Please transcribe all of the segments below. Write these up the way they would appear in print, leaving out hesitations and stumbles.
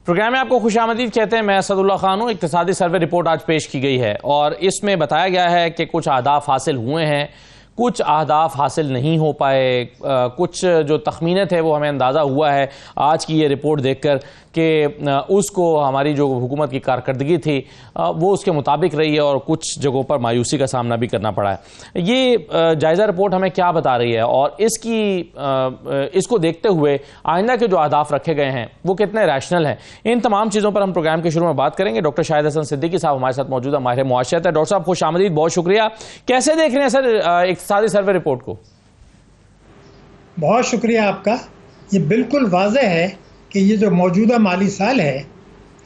Programme में आपको खुशामदीद कहते हैं। मैं असदुल्ला खान हूँ। इक्तिसादी सर्वे रिपोर्ट आज पेश की गई है और इसमें बताया गया है कि कुछ अहदाफ हासिल हुए हैं, कुछ अहदाफ हासिल नहीं हो पाए, कुछ जो तखमीने थे वो हमें अंदाज़ा हुआ है आज की ये रिपोर्ट देखकर कि उसको हमारी जो हुकूमत की कारकर्दगी थी वो उसके मुताबिक रही है और कुछ जगहों पर मायूसी का सामना भी करना पड़ा है। ये जायज़ा रिपोर्ट हमें क्या बता रही है और इसको देखते हुए आइंदा के जो अहदाफ रखे गए हैं वो कितने रैशनल हैं, इन तमाम चीज़ों पर हम प्रोग्राम के शुरू में बात करेंगे। डॉक्टर शाहिद हसन सिद्दीकी साहब हमारे साथ मौजूद है, माहिर मुआशरत है। डॉक्टर साहब खुश आमदीद, बहुत शुक्रिया। कैसे देख रहे हैं सर इक्तिसादी सर्वे रिपोर्ट को? बहुत शुक्रिया आपका। ये बिल्कुल वाज़ेह है कि ये जो मौजूदा माली साल है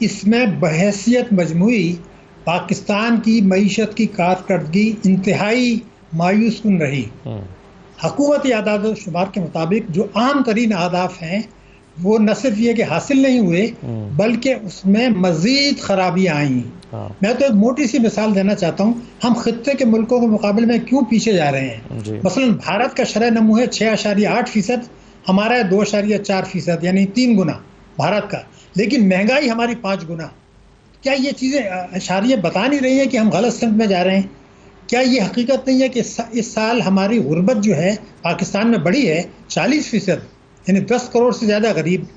इसमें बहैसियत मजमूई पाकिस्तान की मईशत की कारकर्दगी इंतहाई मायूस कुन रही। हुकूमती आदाद शुमार के मुताबिक जो अहम तरीन अहदाफ हैं वो न सिर्फ ये कि हासिल नहीं हुए बल्कि उसमें मजीद खराबियाँ आई। मैं तो एक मोटी सी मिसाल देना चाहता हूँ, हम खित्ते के मुल्कों के मुकाबले में क्यों पीछे जा रहे हैं। मसलन भारत का शरह नमू है 6.8%, हमारा है 2.4%, यानी 3 गुना भारत का, लेकिन महंगाई हमारी 5 गुना। क्या ये चीज़ें इशारे बता नहीं रही हैं कि हम गलत सिमत में जा रहे हैं? क्या ये हकीकत नहीं है कि इस साल हमारी गुर्बत जो है पाकिस्तान में बढ़ी है 40%, यानी 10 करोड़ से ज़्यादा गरीब?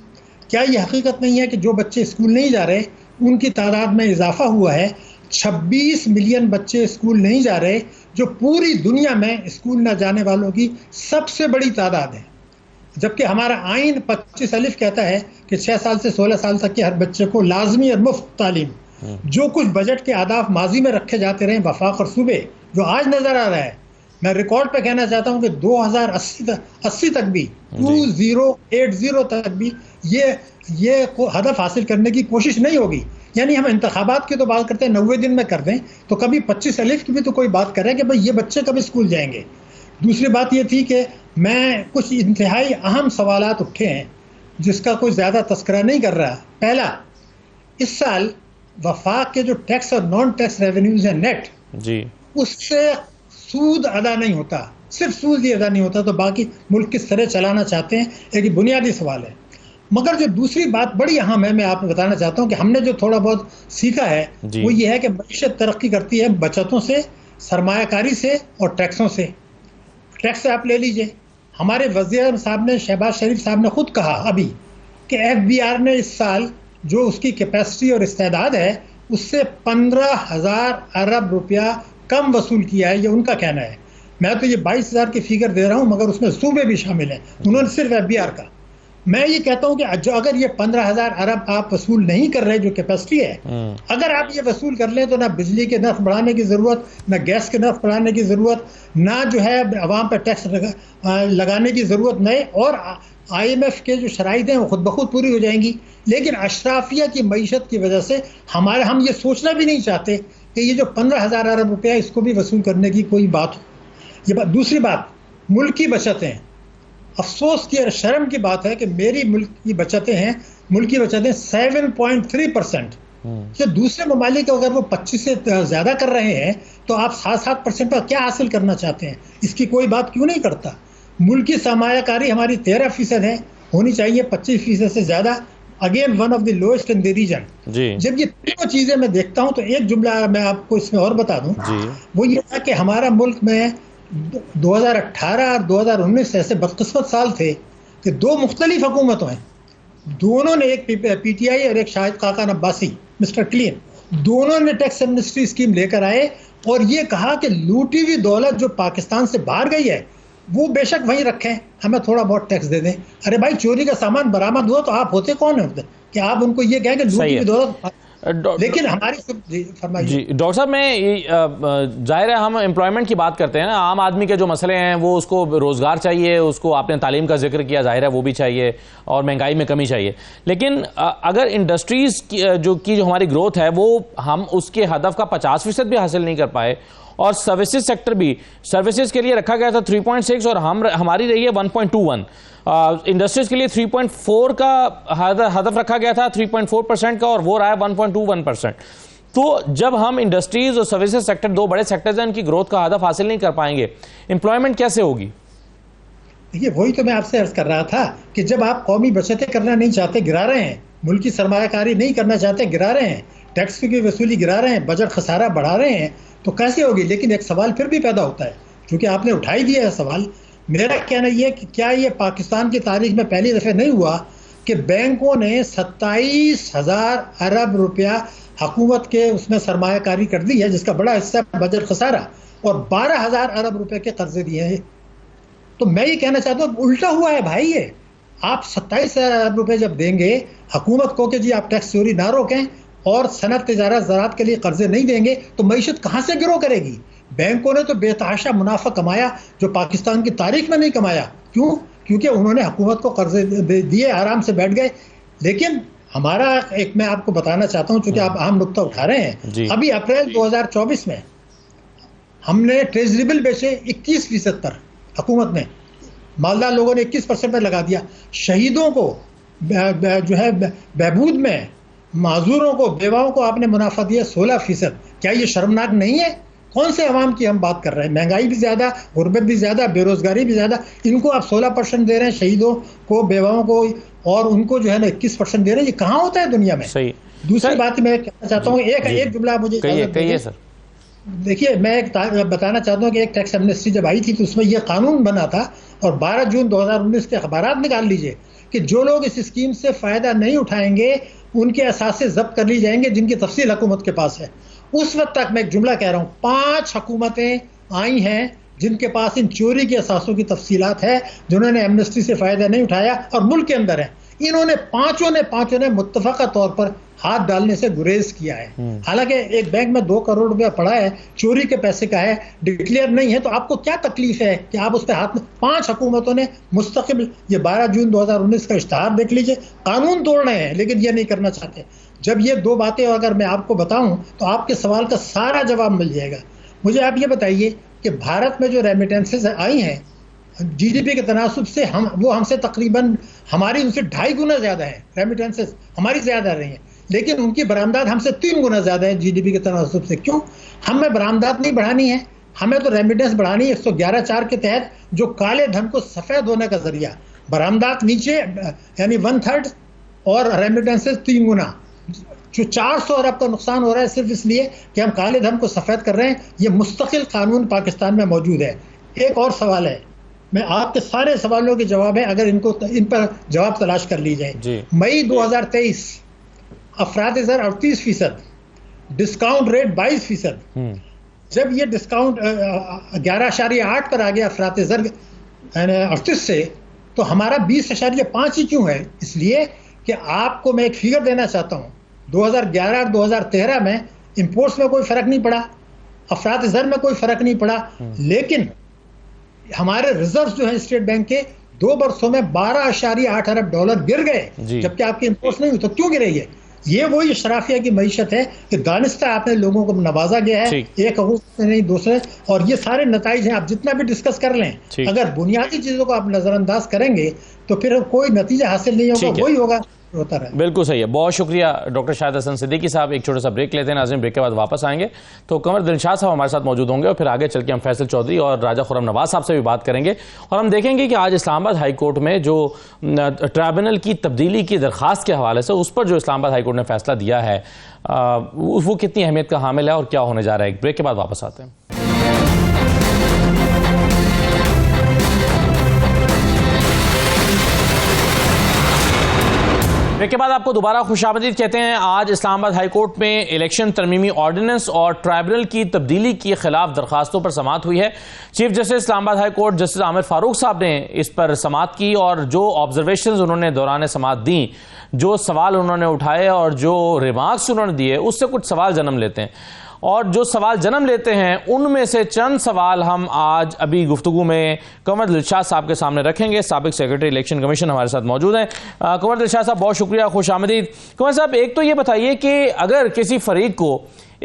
क्या ये हकीकत नहीं है कि जो बच्चे स्कूल नहीं जा रहे उनकी तादाद में इजाफा हुआ है? 26 मिलियन बच्चे स्कूल नहीं जा रहे, जो पूरी दुनिया में स्कूल न जाने वालों की सबसे बड़ी तादाद है। जबकि हमारा आइन 25 अलिफ कहता है कि 6 साल से 16 साल तक के हर बच्चे को लाजमी और मुफ्त तालीम। जो कुछ बजट के अहदाफ माजी में रखे जाते रहे वफाक और सूबे, जो आज नजर आ रहा है, मैं रिकॉर्ड पे कहना चाहता हूं कि 2080 तक भी 2080 तक भी ये हदफ हासिल करने की कोशिश नहीं होगी। यानी हम इंतखाबात की तो बात करते हैं 90 दिन में कर दें, तो कभी 25 अलिफ की भी तो कोई बात करें कि भाई ये बच्चे कब स्कूल जाएंगे। दूसरी बात ये थी कि मैं कुछ इंतहाई अहम सवालात उठे हैं जिसका कोई ज़्यादा तस्करा नहीं कर रहा। पहला, इस साल वफाक के जो टैक्स और नॉन टैक्स रेवेन्यूज हैं नेट जी, उससे सूद अदा नहीं होता। सिर्फ सूद ही अदा नहीं होता तो बाकी मुल्क किस तरह चलाना चाहते हैं, एक बुनियादी सवाल है। मगर जो दूसरी बात बड़ी अहम है, मैं आपको बताना चाहता हूँ कि हमने जो थोड़ा बहुत सीखा है वो ये है कि मईशत तरक्की करती है बचतों से, सरमायाकारी से और टैक्सों से। टैक्स आप ले लीजिए, हमारे वज़ीर साहब ने, शहबाज शरीफ साहब ने खुद कहा अभी कि FBR ने इस साल जो उसकी कैपेसिटी और इस्तेदाद है उससे 15,000 अरब रुपया कम वसूल किया है, ये उनका कहना है। मैं तो ये 22,000 की फिगर दे रहा हूँ मगर उसमें सूबे भी शामिल हैं, उन्होंने सिर्फ FBR का। मैं ये कहता हूँ कि जो अगर ये 15,000 अरब आप वसूल नहीं कर रहे, जो कैपेसिटी है, अगर आप ये वसूल कर लें तो ना बिजली के नर्फ बढ़ाने की ज़रूरत, ना गैस के नर्फ बढ़ाने की ज़रूरत, ना जो है अवाम पर टैक्स लगाने की ज़रूरत नहीं, और IMF के जो शराइत हैं वो खुद ब खुद पूरी हो जाएंगी। लेकिन अशराफिया की मईशत की वजह से हम ये सोचना भी नहीं चाहते कि ये जो 15,000 अरब रुपया इसको भी वसूल करने की कोई बात हो। ये दूसरी बात, मुल्क की बचतें। अफसोस की और शर्म की बात है कि मेरी मुल्क की बचतें 7.3%। तो दूसरे ममालिक अगर वो 25 से ज़्यादा कर रहे हैं तो आप 7% पर क्या हासिल करना चाहते हैं? इसकी कोई बात क्यों नहीं करता? मुल्क की सरमायाकारी हमारी 13% है, होनी चाहिए 25% से ज़्यादा। Again one of the lowest in the region. जब ये तीनों चीज़ें मैं देखता हूँ तो एक जुमला मैं आपको इसमें और बता दूँ, वो ये है कि हमारा मुल्क में 2018 और 2019 ऐसे बदकिस्मत साल थे कि दो मुख्तलिफ हुकूमतों हैं, दोनों ने, एक PTI और एक शाहिद खाकान अब्बासी, मिस्टर क्लीन, दोनों ने टैक्स एमनेस्टी स्कीम लेकर आए और ये कहा कि लूटी हुई दौलत जो पाकिस्तान से बाहर गई है वो बेशक वहीं रखें, हमें थोड़ा बहुत टैक्स दे दें। अरे भाई, चोरी का सामान बरामद हुआ तो आप होते कौन है कि आप उनको ये कहें कि लूटी हुई दौलत? लेकिन हमारी जी डॉक्टर साहब, मैं जाहिर है हम एम्प्लॉयमेंट की बात करते हैं ना, आम आदमी के जो मसले हैं वो, उसको रोज़गार चाहिए, उसको आपने तालीम का जिक्र किया, जाहिर है वो भी चाहिए, और महंगाई में कमी चाहिए। लेकिन अगर इंडस्ट्रीज़ की जो हमारी ग्रोथ है वो हम उसके हदफ का 50% भी हासिल नहीं कर पाए, और सर्विसेज सेक्टर भी, सर्विसेज के लिए रखा गया था 3.6 और हमारी रही है 1.21, इंडस्ट्रीज के लिए 3.4 का हदफ रखा गया था, 3.4% का, और वो रहा है 1.21%। तो जब हम इंडस्ट्रीज और सर्विसेज सेक्टर, दो बड़े सेक्टर्स हैं, इनकी ग्रोथ का हदफ हासिल नहीं कर पाएंगे, एम्प्लॉयमेंट कैसे होगी? देखिए, वही तो मैं आपसे अर्ज कर रहा था कि जब आप कौमी बचतें करना नहीं चाहते, गिरा रहे हैं, मुल्क की सरमायाकारी नहीं करना चाहते, गिरा रहे हैं, टैक्स की वसूली गिरा रहे हैं, बजट खसारा बढ़ा रहे हैं, तो कैसे होगी। लेकिन एक सवाल फिर भी पैदा होता है, क्योंकि आपने उठाई दिया है सवाल। मेरा कहना यह कि क्या ये पाकिस्तान की तारीख में पहली दफ़े नहीं हुआ कि बैंकों ने 27,000 अरब रुपया हुकूमत के उसमें सरमायाकारी कर दी है, जिसका बड़ा हिस्सा बजट खसारा, और 12,000 अरब रुपए के कर्जे दिए हैं। तो मैं ये कहना चाहता हूँ उल्टा हुआ है भाई। ये आप 27,000 अरब रुपए जब देंगे हुकूमत को कि जी आप टैक्स चोरी ना रोकें और सनत तिजारत ज़राअत के लिए कर्जे नहीं देंगे, तो मईशत कहाँ से ग्रो करेगी। बैंकों ने तो बेतहाशा मुनाफा कमाया जो पाकिस्तान की तारीख में नहीं कमाया। क्यों? क्योंकि उन्होंने हुकूमत को कर्जे दिए, आराम से बैठ गए। लेकिन हमारा एक मैं आपको बताना चाहता हूँ, चूंकि आप अहम नुक्ता उठा रहे हैं, अभी अप्रैल 2024 में हमने ट्रेजरी बिल बेचे 21% पर, हुकूमत ने, मालदार लोगों ने 21% पर लगा दिया। शहीदों को जो है बहबूद में, माजूरों को, बेवाओं को आपने मुनाफा दिया 16%। क्या ये शर्मनाक नहीं है? कौन से अवाम की हम बात कर रहे हैं? महंगाई भी ज़्यादा, गुर्बत भी ज़्यादा, बेरोज़गारी भी ज़्यादा, इनको आप 16% दे रहे हैं, शहीदों को, बेवाओं को, और उनको जो है ना 21% दे रहे हैं। ये कहाँ होता है दुनिया में? सही। दूसरी बात मैं कहना चाहता हूँ, एक जुमला मुझे कहिए सर। देखिए, मैं एक बताना चाहता हूँ कि एक टैक्स एमनेस्टी जब आई थी तो उसमें यह कानून बना था, और 12 जून 2019 के अखबारात निकाल लीजिए कि जो लोग इस स्कीम से फ़ायदा नहीं उठाएंगे उनके असासे जब्त कर ली जाएंगे, जिनकी तफसील हुकूमत के पास है। उस वक्त तक मैं एक जुमला कह रहा हूँ, 5 हुकूमतें आई हैं जिनके पास इन चोरी के असासों की तफसीलात है, जिन्होंने एमनेस्टी से फ़ायदा नहीं उठाया और मुल्क के अंदर है। इन्होंने पांचों ने मुत्तफ़क़ा तौर पर हाथ डालने से गुरेज किया है। हालांकि एक बैंक में 2 करोड़ रुपया पड़ा है, चोरी के पैसे का है, डिक्लेयर नहीं है, तो आपको क्या तकलीफ है कि आप उस पर हाथ में। 5 हुकूमतों ने मुस्तकिल, ये 12 जून 2019 का इश्तिहार देख लीजिए, कानून तोड़ रहे हैं लेकिन ये नहीं करना चाहते। जब ये 2 बातें अगर मैं आपको बताऊं तो आपके सवाल का सारा जवाब मिल जाएगा। मुझे आप ये बताइए कि भारत में जो रेमिटेंसेज आई हैं जीडीपी के तनासुब से, वो हमसे तकरीबन, हमारी उनसे 2.5 गुना ज़्यादा है। रेमिटेंसेज हमारी ज़्यादा रही हैं, लेकिन उनकी बरामदात हमसे 3 गुना ज़्यादा है जीडीपी के तनासुब से। क्यों? हमें बरामदात नहीं बढ़ानी है, हमें तो रेमिटेंस बढ़ानी है 111(4) के तहत, जो काले धन को सफ़ेद होने का जरिया। बरामदात नीचे यानी 1/3 और रेमिटेंसेज 3 गुना। जो 400 अरब का नुकसान हो रहा है सिर्फ इसलिए कि हम काले धन को सफ़ेद कर रहे हैं। ये मुस्तकिल कानून पाकिस्तान में मौजूद है। एक और सवाल है, मैं आपके सारे सवालों के जवाब है, अगर इन पर जवाब तलाश कर ली जाए। मई 2023 अफरात-ए-ज़र 38%, डिस्काउंट रेट 22%। जब ये डिस्काउंट 11.8 पर आ गया अफरात-ए-ज़र 38 से, तो हमारा 20.5 ही क्यों है? इसलिए कि आपको मैं एक फिगर देना चाहता हूँ, 2011 और 2013 में इंपोर्ट्स में कोई फ़र्क नहीं पड़ा, अफरात-ए-ज़र में कोई फ़र्क नहीं पड़ा, लेकिन हमारे रिजर्व जो है स्टेट बैंक के 2 वर्षों में 12.8 अरब डॉलर गिर गए, जबकि आपके इंपोर्ट्स नहीं हुए। तो क्यों गिरे? ये वही शराफिया की मईशत है कि दानिस्ता आपने लोगों को नवाजा गया है, एक हुकूमत नहीं दूसरे, और ये सारे नताइज हैं। आप जितना भी डिस्कस कर लें, अगर बुनियादी चीज़ों को आप नज़रअंदाज करेंगे तो फिर कोई नतीजा हासिल नहीं होगा, वही होगा होता रहे। बिल्कुल सही है। बहुत शुक्रिया डॉक्टर शाहिद हसन सिद्दीकी साहब। एक छोटा सा ब्रेक लेते हैं नाज़रीन, ब्रेक के बाद वापस आएंगे तो कमर दिलशाद साहब हमारे साथ मौजूद होंगे, और फिर आगे चल के हम फैसल चौधरी और राजा खुर्रम नवाज साहब से भी बात करेंगे, और हम देखेंगे कि आज इस्लामाबाद हाई कोर्ट में जो ट्राइब्यूनल की तब्दीली की दरख्वास्त के हवाले से, उस पर जो इस्लामाबाद हाई कोर्ट ने फैसला दिया है, वो कितनी अहमियत का हामिल है और क्या होने जा रहा है। ब्रेक के बाद वापस आते हैं। ब्रेक के बाद आपको दोबारा खुशामदीद कहते हैं। आज इस्लामाबाद हाई कोर्ट में इलेक्शन तरमीमी ऑर्डिनेंस और ट्राइब्यूनल की तब्दीली के खिलाफ दरखास्तों पर समाअत हुई है। Chief justice Islamabad high court justice Aamir Farooq साहब ने इस पर समाअत की, और जो ऑब्जर्वेशंस उन्होंने दौरान समाअत दी, जो सवाल उन्होंने उठाए और जो रिमार्क्स उन्होंने दिए, उससे कुछ सवाल जन्म लेते हैं, और जो सवाल जन्म लेते हैं उनमें से चंद सवाल हम आज अभी गुफ्तगू में कंवर दिलशाद साहब के सामने रखेंगे। साबिक सेक्रेटरी इलेक्शन कमीशन हमारे साथ मौजूद हैं। कंवर दिलशाद साहब, बहुत शुक्रिया, खुश आमदीद। कंवर साहब, एक तो ये बताइए कि अगर किसी फरीक को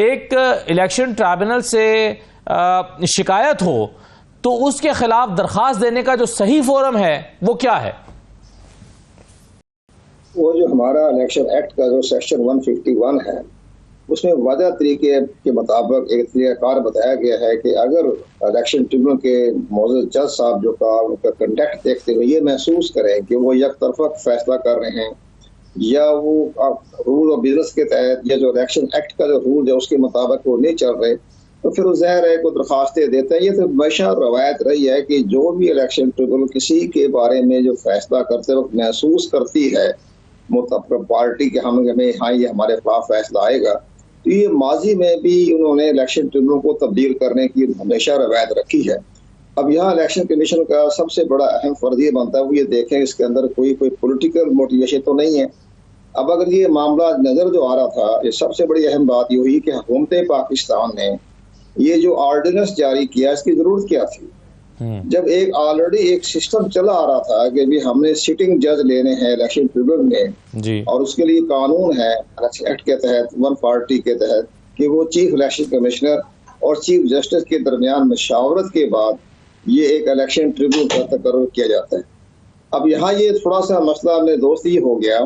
एक इलेक्शन ट्राइब्यूनल से शिकायत हो तो उसके खिलाफ दरख्वास्त देने का जो सही फोरम है वो क्या है? वो जो हमारा इलेक्शन एक्ट का जो सेक्शन 151 है, उसमें वादा तरीके के मुताबिक एक तरीक़ाकार बताया गया है कि अगर इलेक्शन ट्रिब्यूनल के मौजूद जज साहब जो का उनका कंडक्ट देखते हुए ये महसूस करें कि वो एक तरफा फैसला कर रहे हैं या वो रूल ऑफ बिजनेस के तहत या जो इलेक्शन एक्ट का जो रूल है उसके मुताबिक वो नहीं चल रहे, तो फिर वो ज़ाहिर है को दरखास्तें देते हैं। ये तो हमेशा रवायत रही है कि जो भी इलेक्शन ट्रिब्यूनल किसी के बारे में जो फैसला करते वक्त महसूस करती है पार्टी के हमें हाँ ये हमारे खिलाफ फैसला आएगा, तो ये माजी में भी उन्होंने इलेक्शन ट्रिब्यूनल को तब्दील करने की हमेशा रवायत रखी है। अब यहाँ इलेक्शन कमीशन का सबसे बड़ा अहम फर्ज ये बनता है वो ये देखें इसके अंदर कोई पॉलिटिकल मोटिवेशन तो नहीं है। अब अगर ये मामला नजर जो आ रहा था, ये सबसे बड़ी अहम बात ये हुई कि हुकूमत पाकिस्तान ने ये जो ऑर्डिनेंस जारी किया इसकी जरूरत क्या थी, जब एक ऑलरेडी एक सिस्टम चला आ रहा था कि भी हमने सिटिंग जज लेने हैं इलेक्शन ट्रिब्यूनल में जी। और उसके लिए कानून है इलेक्शन एक्ट के तहत 140 के तहत कि वो चीफ इलेक्शन कमिश्नर और चीफ जस्टिस के दरमियान मशावरत के बाद ये एक इलेक्शन ट्रिब्यूनल का तकर्रुर किया जाता है। अब यहाँ ये थोड़ा सा मसला मेरे दोस्त ये हो गया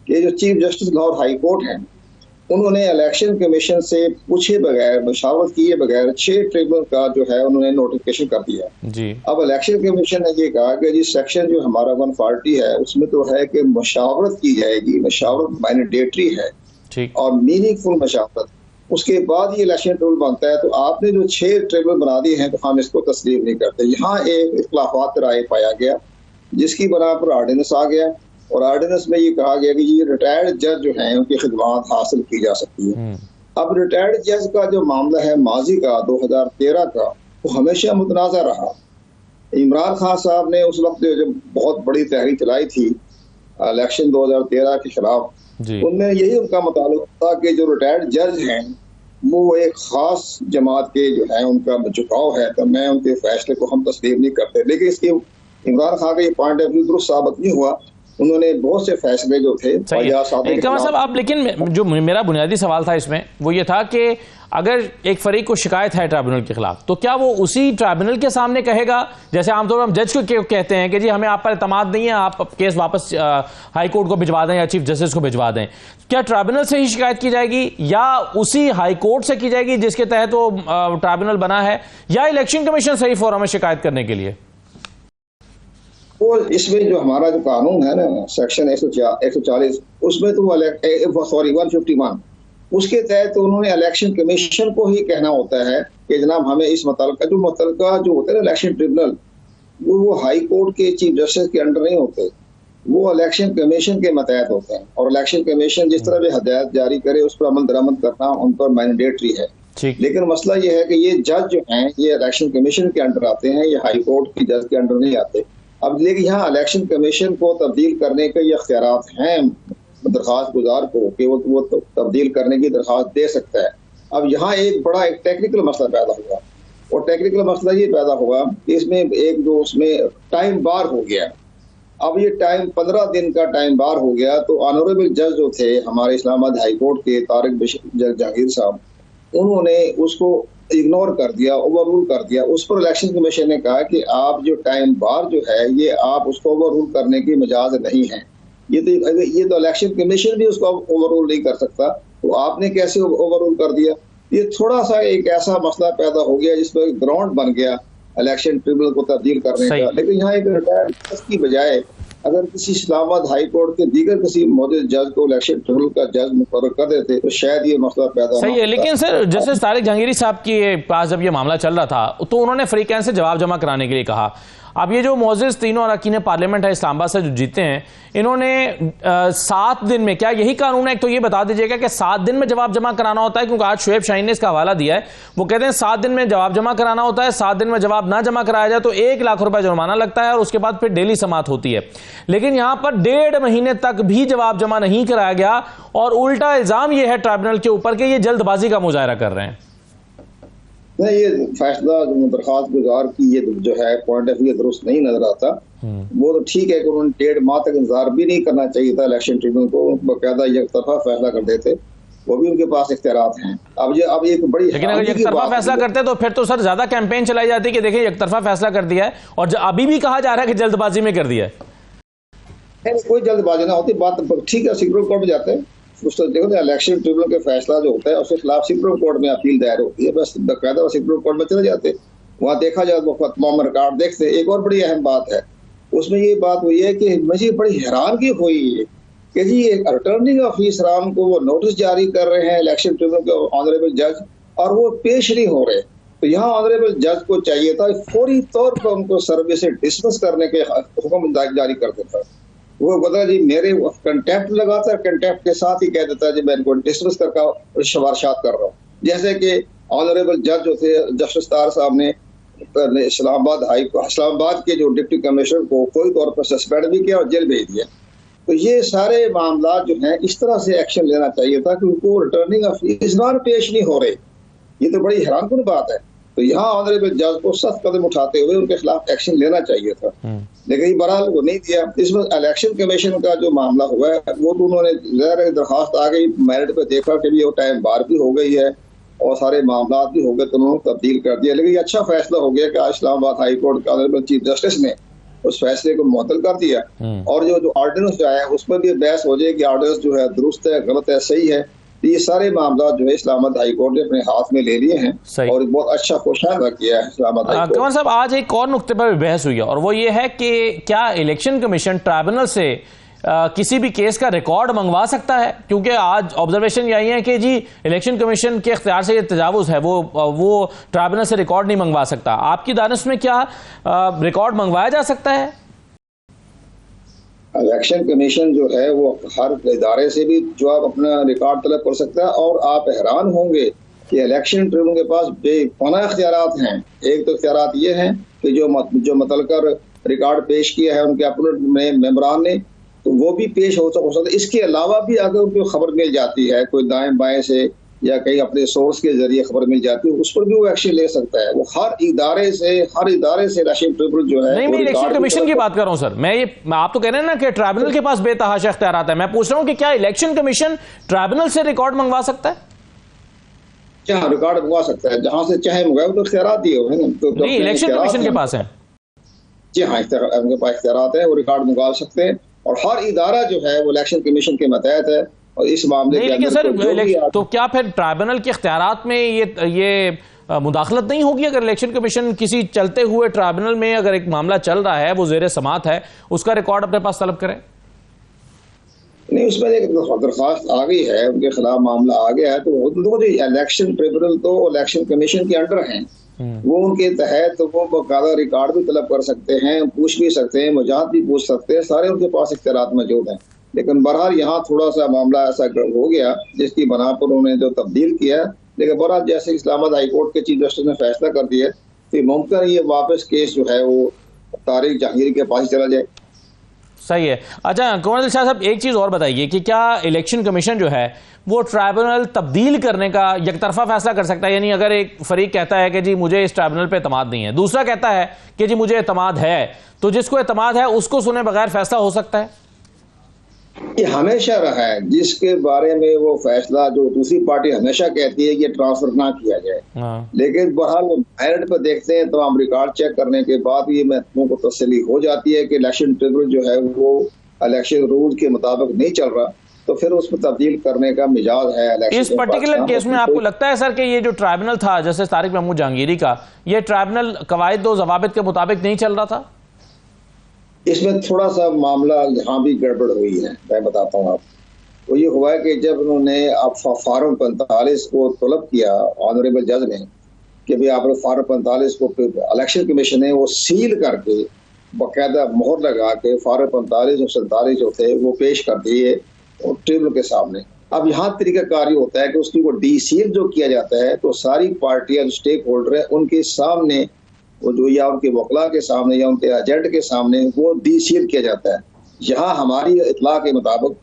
कि जो chief justice Lahore high court हैं उन्होंने इलेक्शन कमीशन से पूछे बगैर मशावरत किए बगैर 6 ट्रिब्यूनल का जो है उन्होंने नोटिफिकेशन कर दिया जी। अब इलेक्शन कमीशन ने ये कहा कि जी सेक्शन जो हमारा 140 है उसमें तो है कि मशावरत की जाएगी, मशावरत मैंडेटरी है और मीनिंगफुल मशावरत, उसके बाद ये इलेक्शन ट्रिब्यूनल बनता है। तो आपने जो 6 ट्रिब्यूनल बना दिए हैं तो हम इसको तस्लीम नहीं करते। यहाँ एक इख्लाफात राय पाया गया जिसकी बना पर ऑर्डिनेंस आ गया और ऑर्डिनेंस में ये कहा गया कि ये रिटायर्ड जज जो हैं उनकी खिदमत हासिल की जा सकती है। अब रिटायर्ड जज का जो मामला है माजी का 2013 का वो हमेशा मुतनाज़ा रहा। इमरान खान साहब ने उस वक्त जो बहुत बड़ी तहरीक चलाई थी इलेक्शन 2013 के खिलाफ, उनमें यही उनका मुतालिबा था कि जो रिटायर्ड जज हैं वो एक खास जमात के जो है उनका झुकाव है, तो मैं उनके फैसले को हम तस्लीम नहीं करते। लेकिन इसके इमरान खान का ये पॉइंट ऑफ व्यू दुरुस्त साबित नहीं हुआ, उन्होंने बहुत से फैसले जो थे कमर साहब आप, लेकिन जो मेरा बुनियादी सवाल था इसमें वो ये था कि अगर एक फरीक को शिकायत है ट्राइब्यूनल के खिलाफ तो क्या वो उसी ट्राइब्यूनल के सामने कहेगा, जैसे आमतौर पर हम जज को कहते हैं कि जी हमें आप पर एतमाद नहीं है, आप केस वापस हाई कोर्ट को भिजवा दें या चीफ जस्टिस को भिजवा दें, क्या ट्राइब्यूनल से ही शिकायत की जाएगी या उसी हाई कोर्ट से की जाएगी जिसके तहत वो ट्राइब्यूनल बना है, या इलेक्शन कमीशन सही फोरम है शिकायत करने के लिए? वो इसमें जो हमारा जो कानून है ना सेक्शन 140 उसमें तो सॉरी 151 उसके तहत तो उन्होंने इलेक्शन कमीशन को ही कहना होता है कि जनाब हमें इस मुतलका जो होते हैं इलेक्शन ट्रिब्यूनल वो हाई कोर्ट के चीफ जस्टिस के अंडर नहीं होते, वो इलेक्शन कमीशन के मतहत होते हैं और इलेक्शन कमीशन जिस तरह भी हदायत जारी करे उस पर अमल दरामद करना उन पर मैंडेटरी है। लेकिन मसला ये है कि ये जज जो हैं ये इलेक्शन कमीशन के अंडर आते हैं, ये हाई कोर्ट की जज के अंडर नहीं आते। अब लेकिन यहाँ इलेक्शन कमीशन को तब्दील करने के ये अख्तियारात हैं दरख्वास्त गुजार को कि वो तब्दील करने की दरख्वास्त दे सकता है। अब यहाँ एक बड़ा एक टेक्निकल मसला पैदा हुआ और टेक्निकल मसला ये पैदा हुआ कि इसमें एक जो उसमें टाइम बार हो गया। अब ये टाइम 15 दिन का टाइम बार हो गया तो ऑनरेबल जज जो थे हमारे इस्लामाबाद हाई कोर्ट के तारिक जहांगीर साहब उन्होंने उसको इग्नोर कर दिया, ओवर रूल कर दिया। उस पर इलेक्शन कमीशन ने कहा कि आप जो टाइम बार जो है ये आप उसको ओवर रूल करने की मजाज नहीं है, ये तो इलेक्शन कमीशन भी उसको ओवर रूल नहीं कर सकता, तो आपने कैसे ओवर रूल कर दिया। ये थोड़ा सा एक ऐसा मसला पैदा हो गया जिसमें ग्राउंड बन गया इलेक्शन ट्रिब्यूनल को तब्दील करने का। लेकिन यहाँ एक रिटायर्ड जज की बजाय अगर किसी इस्लामाबाद हाई कोर्ट के दीगर किसी मौजूद जज को इलेक्शन ट्रिब्यूनल का जज मुकर्रर कर देते तो शायद ये मसला पैदा सही है। लेकिन सर जस्टिस तारिक जहांगीरी साहब के पास जब ये मामला चल रहा था तो उन्होंने फ्रीकैन से जवाब जमा कराने के लिए कहा। अब ये जो मोअज़्ज़िज़ तीनों अरकान पार्लियामेंट है इस्लामाबाद से जो जीते हैं इन्होंने 7 दिन में, क्या यही कानून है? तो ये बता दीजिएगा कि 7 दिन में जवाब जमा कराना होता है, क्योंकि आज शुएब शाहीन ने इसका हवाला दिया है। वो कहते हैं 7 दिन में जवाब जमा कराना होता है, 7 दिन में जवाब ना जमा कराया जाए तो 1 लाख रुपए जुर्माना लगता है और उसके बाद फिर डेली समाअत होती है। लेकिन यहां पर 1.5 महीने तक भी जवाब जमा नहीं कराया गया और उल्टा इल्जाम यह है ट्राइब्यूनल के ऊपर कि ये जल्दबाजी का मुजाहरा कर रहे हैं। नहीं, ये फैसला जो दरख्वास्त गुजार की ये जो है पॉइंट ऑफ व्यू दुरुस्त नहीं नजर आता। वो तो ठीक है कि उन्होंने 1.5 माह तक इंतजार भी नहीं करना चाहिए था इलेक्शन ट्रिब्यूनल को, बाकायदा एक तरफा फैसला कर देते, वो भी उनके पास इख्तियारात हैं। अब एक बड़ी, लेकिन अगर एक तरफा फैसला करते तो फिर तो सर ज्यादा कैंपेन चलाई जाती कि देखिए एक तरफा फैसला कर दिया है और अभी भी कहा जा रहा है कि जल्दबाजी में कर दिया है। कोई जल्दबाजी ना होती, बात ठीक है, सुप्रीम कोर्ट में जाते हैं उसको देखो ना, इलेक्शन ट्रिब्यूनल के फैसला जो होता है उसके खिलाफ सुप्रीम कोर्ट में अपील दायर होती है, बस बाकायदा सुप्रीम कोर्ट में चले जाते, वहाँ देखा जाए तमाम रिकॉर्ड देखते। एक और बड़ी अहम बात है उसमें ये बात हुई है कि मुझे बड़ी हैरानगी हुई कि जी रिटर्निंग ऑफिसरान को वो नोटिस जारी कर रहे हैं इलेक्शन ट्रिब्यूनल के ऑनरेबल जज, और वो पेश नहीं हो रहे। तो यहाँ ऑनरेबल जज को चाहिए था फौरी तौर पर उनको सर्विस से डिसमिस करने के हुक्म जारी कर देता। वो बता जी मेरे कंटेम्प्ट लगाता, कंटेम्प्ट के साथ ही कह देता है जी मैं इनको डिसमिस करके शवारशात कर रहा हूँ। जैसे कि ऑनरेबल जज जो थे जस्टिस तार साहब ने इस्लामाबाद के जो डिप्टी कमिश्नर को फौरी तौर पर सस्पेंड भी किया और जेल भेज दिया। तो ये सारे मामला जो हैं इस तरह से एक्शन लेना चाहिए था कि उनको रिटर्निंग ऑफिसर पेश नहीं हो रहे। ये तो बड़ी हैरानकुन बात है। तो यहाँ ऑनरेबल जज को सख्त कदम उठाते हुए उनके खिलाफ एक्शन लेना चाहिए था, लेकिन बहरहाल वो नहीं दिया। इसमें इलेक्शन कमीशन का जो मामला हुआ है वो तो उन्होंने दरखास्त आ गई, मेरिट पे देखा कि वो टाइम बार भी हो गई है और सारे मामला भी हो गए, तो उन्होंने तब्दील कर दिया। लेकिन ये अच्छा फैसला हो गया कि आज इस्लामाबाद हाई कोर्ट के ऑनरेबल चीफ जस्टिस ने उस फैसले को मुअत्तल कर दिया, और जो ऑर्डिनेंस जो है उसमें भी बहस हो जाए कि ऑर्डिनेंस जो है दुरुस्त है, गलत है, सही है। ये सारे मामला जो है इस्लामाबाद हाई कोर्ट ने अपने हाथ में ले लिए हैं और बहुत अच्छा कोशादा किया है इस्लामाबाद हाई कोर्ट। कंवर साहब, आज एक और नुक्ते पर बहस हुई है और वो ये है कि क्या इलेक्शन कमीशन ट्राइब्यूनल से किसी भी केस का रिकॉर्ड मंगवा सकता है? क्योंकि आज ऑब्जर्वेशन यही है कि जी इलेक्शन कमीशन के इख्तियार से ये तजावुज है, वो ट्राइब्यूनल से रिकॉर्ड नहीं मंगवा सकता। आपकी दानिश में क्या रिकॉर्ड मंगवाया जा सकता है? इलेक्शन कमीशन जो है वो हर इदारे से भी जो आप अपना रिकॉर्ड तलब कर सकता है, और आप हैरान होंगे कि इलेक्शन ट्रिब्यूनल के पास बेपनाह इख्तियारात हैं। एक तो इख्तियारात ये हैं कि जो मुतलका रिकॉर्ड पेश किया है उनके अपने मेंबरान ने, तो वो भी पेश हो सकता है। इसके अलावा भी अगर उनको खबर मिल जाती है कोई दाएं बाएं से या कहीं अपने सोर्स के जरिए खबर मिल जाती है, उस पर भी वो एक्शन ले सकता है। वो हर इदारे से इलेक्शन ट्रिब्यूनल जो है, नहीं, मैं इलेक्शन कमीशन की बात कर रहा हूं सर। मैं आप तो कह रहे हैं ना कि ट्राइब्यूनल के पास बेतहाशा इख्तियारात है। मैं पूछ रहा हूं कि क्या इलेक्शन कमीशन ट्राइब्यूनल से रिकॉर्ड मंगवा सकता है? जहां रिकॉर्ड मंगवा सकता है, जहां से चाहे मंगवाए, तो इख्तियारात दिए हुए हैं। तो नहीं, इलेक्शन कमीशन के पास है। जी हाँ, उनके पास इख्तियारात है, वो रिकॉर्ड मंगवा सकते हैं, और हर इदारा जो है वो इलेक्शन कमीशन के मतहत है। और इस मामले नहीं, लेकिन सर तो क्या फिर ट्राइब्यूनल के इख्तियारात में ये मुदाखलत नहीं होगी? अगर इलेक्शन कमीशन किसी चलते हुए ट्राइब्यूनल में अगर एक मामला चल रहा है, वो जेर समात है, उसका रिकॉर्ड अपने पास तलब करें? नहीं, उसमें एक दरखास्त आ गई है, उनके खिलाफ मामला आ गया है, तो जो इलेक्शन ट्रिब्यूनल तो इलेक्शन कमीशन के अंडर हैं, वो उनके तहत वो बाकायदा रिकॉर्ड भी तलब कर सकते हैं, पूछ भी सकते हैं, वजाहत भी पूछ सकते हैं, सारे उनके पास इख्तियारात मौजूद हैं। लेकिन बहरहाल यहाँ थोड़ा सा मामला ऐसा हो गया जिसकी बना पर उन्होंने जो तब्दील किया। लेकिन बहरहाल जैसे इस्लामाबाद हाई कोर्ट के चीफ जस्टिस ने फैसला कर दिया तो मुमकिन ये वापस केस जो है वो तारिक जहांगीर के पास चला जाए। सही है। अच्छा कंवर शाह साहब, एक चीज और बताइए कि क्या इलेक्शन कमीशन जो है वो ट्राइब्यूनल तब्दील करने का यकतरफा फैसला कर सकता है? यानी अगर एक फरीक कहता है कि जी मुझे इस ट्राइब्यूनल पे एतमाद नहीं है, दूसरा कहता है कि जी मुझे एतमाद है, तो जिसको एतमाद है उसको सुने बगैर फैसला हो सकता है? ये हमेशा रहा है, जिसके बारे में वो फैसला जो दूसरी पार्टी हमेशा कहती है कि ट्रांसफर ना किया जाए, लेकिन बहरहाल मेरिट पर देखते हैं, तमाम रिकॉर्ड चेक करने के बाद ये महकमों को तसल्ली हो जाती है कि इलेक्शन ट्रिब्यूनल जो है वो इलेक्शन रूल के मुताबिक नहीं चल रहा, तो फिर उसमें तब्दील करने का मिजाज है। इस पर्टिकुलर केस में आपको लगता है सर कि ये जो ट्राइब्यूनल था जैसे तारिक महमूद जहांगीरी का, ये ट्राइब्यूनल कवायद और ज़वाबित के मुताबिक नहीं चल रहा था? इसमें थोड़ा सा मामला यहाँ भी गड़बड़ हुई है, मैं बताता हूँ आपको। वो ये हुआ है कि जब उन्होंने आप फार्म 45 को तलब किया ऑनरेबल जज ने कि भाई आपने फार्म 45 को इलेक्शन कमीशन ने वो सील करके बाकायदा मोहर लगा के फार्म 45 और 47 जो थे वो पेश कर दिए ट्रिब्यूनल के सामने। अब यहाँ तरीकाकार ये होता है कि उसकी वो डी सील जो किया जाता है, तो सारी पार्टियां जो स्टेक होल्डर है उनके सामने वो जो या उनके वकला के सामने या उनके एजेंट के सामने वो डी सील किया जाता है। यहाँ हमारी इतला के मुताबिक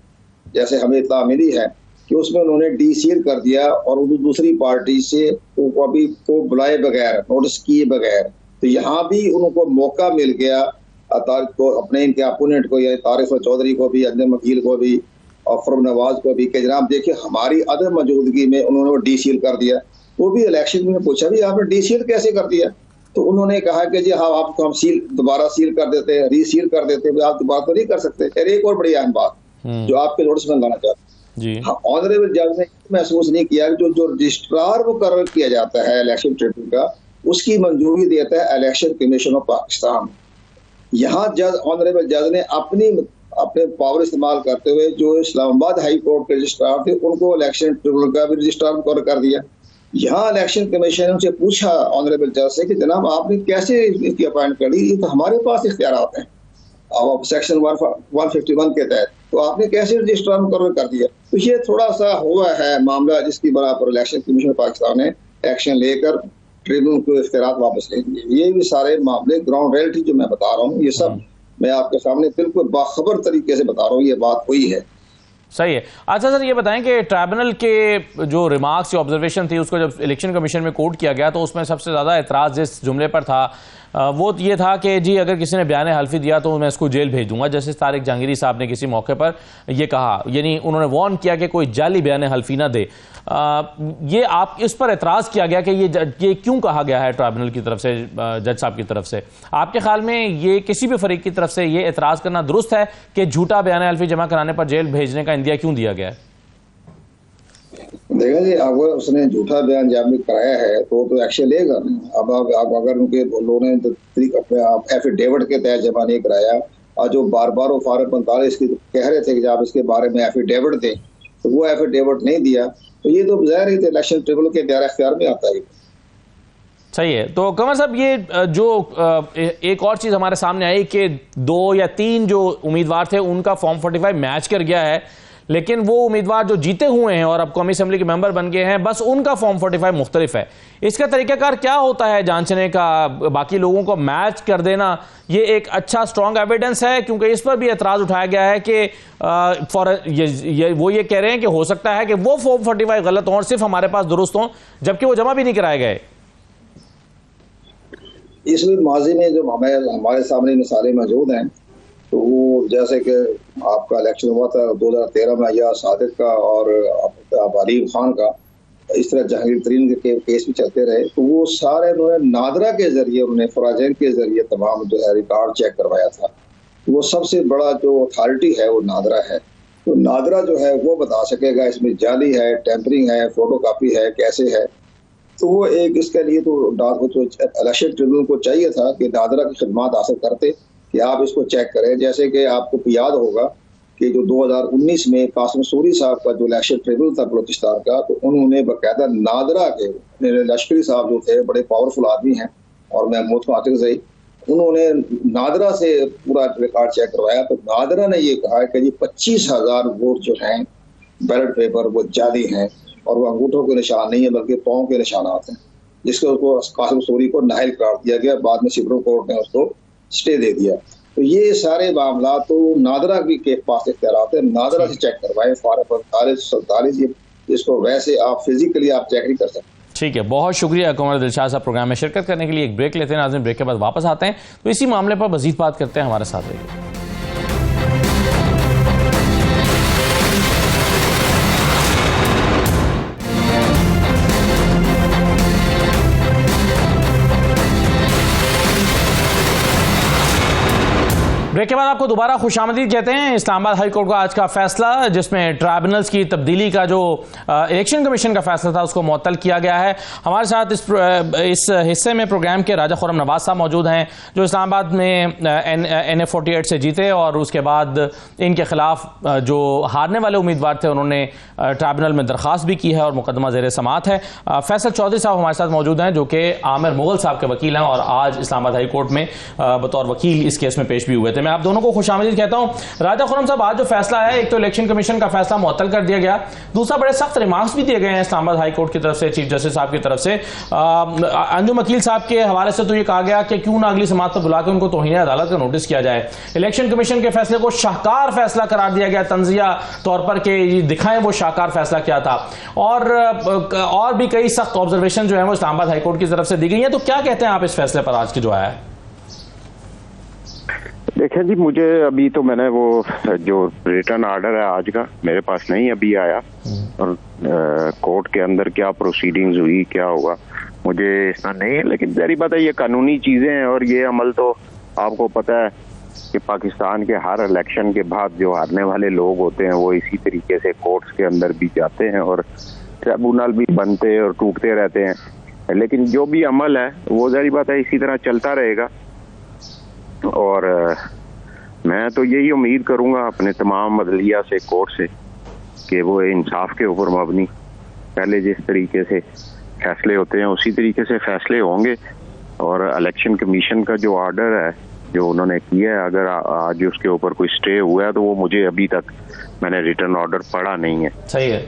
जैसे हमें इतला मिली है कि उसमें उन्होंने डी सील कर दिया और दूसरी पार्टी से अभी को बुलाए बगैर, नोटिस किए बगैर, तो यहाँ भी उनको मौका मिल गया तो अपने इनके अपोनेंट को या तारिक चौधरी को भी, अजम वकील को भी और फरूख नवाज को भी कि जनाब देखिए हमारी अदम मौजूदगी में उन्होंने डी सील कर दिया। वो भी इलेक्शन में पूछा भी आपने डी सील कैसे कर दिया, तो उन्होंने कहा कि जी हाँ आपको हम दोबारा सील कर देते हैं, रीसील कर देते हैं। आप दोबारा तो नहीं कर सकते। एक और बड़ी अहम बात जो आपके नोटिस में लाना चाहते हैं, हाँ, ऑनरेबल जज ने महसूस नहीं किया जो रजिस्ट्रार मुकर्रर किया जाता है इलेक्शन ट्रिब्यूनल का, उसकी मंजूरी देता है इलेक्शन कमीशन ऑफ पाकिस्तान। यहाँ जज ऑनरेबल जज ने अपनी अपने पावर इस्तेमाल करते हुए जो इस्लामाबाद हाई कोर्ट के रजिस्ट्रार थे उनको इलेक्शन ट्रिब्यूनल का भी रजिस्ट्रार मुकर्रर कर दिया। यहाँ इलेक्शन कमीशन ने उनसे पूछा ऑनरेबल जज से कि जनाब आपने कैसे इसकी अपॉइंट कर ली, ये तो हमारे पास इख्तियारात हैं अब सेक्शन 151 के तहत, तो आपने कैसे रजिस्ट्रार मुकर्रर कर दिया। तो ये थोड़ा सा हुआ है मामला जिसकी बना पर इलेक्शन कमीशन पाकिस्तान ने एक्शन लेकर ट्रिब्यूनल को इख्तियारात वापस ले लिए। ये भी सारे मामले ग्राउंड रियलिटी जो मैं बता रहा हूँ, ये सब मैं आपके सामने बिल्कुल बाखबर तरीके से बता रहा हूँ, ये बात हुई है। सही है। अच्छा सर, ये बताएं कि ट्राइब्यूनल के जो रिमार्क्स या ऑब्जर्वेशन थी उसको जब इलेक्शन कमीशन में कोर्ट किया गया तो उसमें सबसे ज़्यादा एतराज़ जिस जुमले पर था वो ये था कि जी अगर किसी ने बयान हल्फी दिया तो मैं उसको जेल भेज दूंगा। जैसे तारिक जहांगीरी साहब ने किसी मौके पर ये कहा, यानी उन्होंने वार्न किया कि कोई जाली बयान हल्फी ना दे। ये आप इस पर एतराज़ किया गया कि ये क्यों कहा गया है ट्राइब्यूनल की तरफ से, जज साहब की तरफ से? आपके ख्याल में ये किसी भी फरीक की तरफ से ये एतराज़ करना दुरुस्त है कि झूठा बयान हल्फी जमा कराने पर जेल भेजने का इंदिया क्यों दिया गया है? देखा जी, अगर उसने झूठा बयान जारी कराया है तो एक्शन लेगा। अब अगर उनके लोगों ने एफिडेविट के तहत जमा नहीं कराया और जो बार बार वो फारग 45 की कह रहे थे कि आप इसके बारे में एफिडेविट दें, तो वो एफिडेविट नहीं दिया, तो ये तो ज़ाहिर है इलेक्शन ट्रिब्यूनल के दायरे इख्तियार में आता है। सही है। तो कमर साहब, ये जो एक और चीज़ हमारे सामने आई कि 2 या 3 जो उम्मीदवार थे उनका फॉर्म 45 मैच कर गया है, लेकिन वो उम्मीदवार जो जीते हुए हैं और अब कौमी असेंबली के मेंबर बन गए हैं, बस उनका फॉर्म 45 मुख्तलिफ है। इसका तरीकाकार क्या होता है जांचने का? बाकी लोगों को मैच कर देना ये एक अच्छा स्ट्रॉन्ग एविडेंस है, क्योंकि इस पर भी एतराज़ उठाया गया है कि वो ये कह रहे हैं कि हो सकता है कि वो फॉर्म 45 गलत हों और सिर्फ हमारे पास दुरुस्त हों, जबकि वो जमा भी नहीं कराए गए। इसमें माजी में जो हमारे सामने मिसालें मौजूद हैं, तो वो जैसे कि आपका इलेक्शन हुआ था 2013 में या सादिक का और अलीम खान का, इस तरह जहांगीर तरीन के केस भी चलते रहे, तो वो सारे उन्होंने नादरा के जरिए, उन्होंने फराजेन के जरिए तमाम जो है रिकॉर्ड चेक करवाया था। वो सबसे बड़ा जो अथॉरिटी है वो नादरा है। तो नादरा जो है वो बता सकेगा इसमें जाली है, टेम्परिंग है, फोटो कापी है, कैसे है। तो वो एक इसके लिए तो इलेक्शन ट्रिब्यूनल को चाहिए था कि नादरा की खिदमात हासिल करते कि आप इसको चेक करें। जैसे कि आपको याद होगा कि जो 2019 में कासिम सूरी साहब का जो इलेक्शन ट्रिब्यूनल था बलोचिस्तान का, तो उन्होंने बाकायदा नादरा के, लश्करी साहब जो थे बड़े पावरफुल आदमी हैं और मैं मुतमातिक से, उन्होंने नादरा से पूरा रिकॉर्ड चेक करवाया। तो नादरा ने ये कहा कि जी 25,000 वोट जो हैं बैलेट पेपर वो जाली हैं और वो अंगूठों के निशान नहीं है बल्कि पाँव के निशानात हैं, जिसको उसको कासिम सूरी को नाहिल करार दिया गया। बाद में सुप्रीम कोर्ट ने उसको स्टे दे दिया। तो ये सारे मामला तो नादरा के पास इख्तियारात है, नादरा से चेक करवाएं। फारग 45 इसको वैसे आप फिजिकली आप चेक नहीं कर सकते। ठीक है, बहुत शुक्रिया कमर दिलशाद साहब प्रोग्राम में शिरकत करने के लिए। एक ब्रेक लेते हैं नाज़रीन, ब्रेक के बाद वापस आते हैं तो इसी मामले पर मजीद बात करते हैं। हमारे साथ रहिए। ब्रेक के बाद आपको दोबारा खुशामदीद कहते हैं। इस्लामाबाद हाई कोर्ट का आज का फैसला, जिसमें ट्राइब्यूनल्स की तब्दीली का जो इलेक्शन कमीशन का फैसला था उसको मुअत्तल किया गया है। हमारे साथ इस हिस्से में प्रोग्राम के राजा खुर्रम नवाज साहब मौजूद हैं, जो इस्लामाबाद में NA 48 से जीते और उसके बाद इनके खिलाफ जो हारने वाले उम्मीदवार थे उन्होंने ट्राइब्यूनल में दरख्वास्त भी की है और मुकदमा ज़ेर समाअत है। फैसल चौधरी साहब हमारे साथ मौजूद हैं, जो कि आमिर मुगल साहब के वकील हैं और आज इस्लामाबाद हाई कोर्ट में बतौर वकील इस केस में पेश भी हुए थे। मैं आप दोनों को खुशामदीद कहता हूं। राजा खुर्रम साहब, आज जो फैसला है, एक तो इलेक्शन कमीशन का फैसला मुअत्तल कर दिया गया, दूसरा बड़े सख्त रिमार्क्स भी दिए गए हैं इस्लामाबाद हाई कोर्ट की तरफ से, चीफ जस्टिस साहब की तरफ से। अंजुम वकील साहब के हवाले से तो ये कहा गया कि क्यों ना अगली समाअत पर बुलाकर उनको तौहीन अदालत का नोटिस किया जाए। इलेक्शन कमीशन के फैसले को शाहकार फैसला करार दिया गया, तंजिया तौर पर कि दिखाएं वो शाहकार फैसला क्या था। और भी कई सख्त ऑब्जर्वेशन जो है वो इस्लामाबाद हाई कोर्ट की तरफ से दी गई है। तो क्या कहते हैं आप इस फैसले पर आज के जो आया है? देखें जी, मुझे अभी तो मैंने वो जो रिटर्न ऑर्डर है आज का मेरे पास नहीं अभी आया, और कोर्ट के अंदर क्या प्रोसीडिंग्स हुई, क्या हुआ, मुझे इतना नहीं है। लेकिन जारी बात है ये कानूनी चीजें हैं और ये अमल तो आपको पता है कि पाकिस्तान के हर इलेक्शन के बाद जो हारने वाले लोग होते हैं वो इसी तरीके से कोर्ट्स के अंदर भी जाते हैं और ट्रिब्यूनल भी बनते और टूटते रहते हैं। लेकिन जो भी अमल है वो जारी बात है इसी तरह चलता रहेगा। और मैं तो यही उम्मीद करूंगा अपने तमाम अदलिया से, कोर्ट से, कि वो इंसाफ के ऊपर मबनी पहले जिस तरीके से फैसले होते हैं उसी तरीके से फैसले होंगे। और इलेक्शन कमीशन का जो ऑर्डर है जो उन्होंने किया है, अगर आज उसके ऊपर कोई स्टे हुआ है तो वो मुझे अभी तक मैंने रिटर्न ऑर्डर पढ़ा नहीं है। सही है,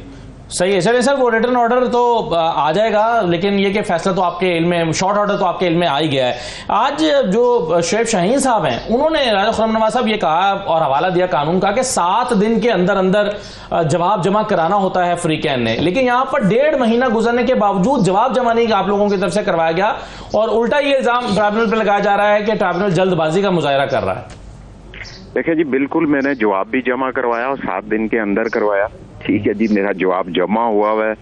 सही है। चलिए सर, वो रिटर्न ऑर्डर तो आ जाएगा, लेकिन ये कि फैसला तो आपके इल्म में, शॉर्ट ऑर्डर तो आपके इल्म में आ ही गया है। आज जो शुएब शाहीन साहब हैं, उन्होंने, राजा खुर्रम नवाज साहब ये कहा और हवाला दिया कानून का कि 7 दिन के अंदर अंदर जवाब जमा कराना होता है फ्रीकैन ने, लेकिन यहाँ पर 1.5 महीना गुजरने के बावजूद जवाब जमा नहीं आप लोगों की तरफ से करवाया गया, और उल्टा ये इल्जाम ट्राइब्यूनल पर लगाया जा रहा है कि ट्राइब्यूनल जल्दबाजी का मुजाहरा कर रहा है। देखिए जी, बिल्कुल मैंने जवाब भी जमा करवाया और 7 दिन के अंदर करवाया। ठीक है जी, मेरा जवाब जमा हुआ है।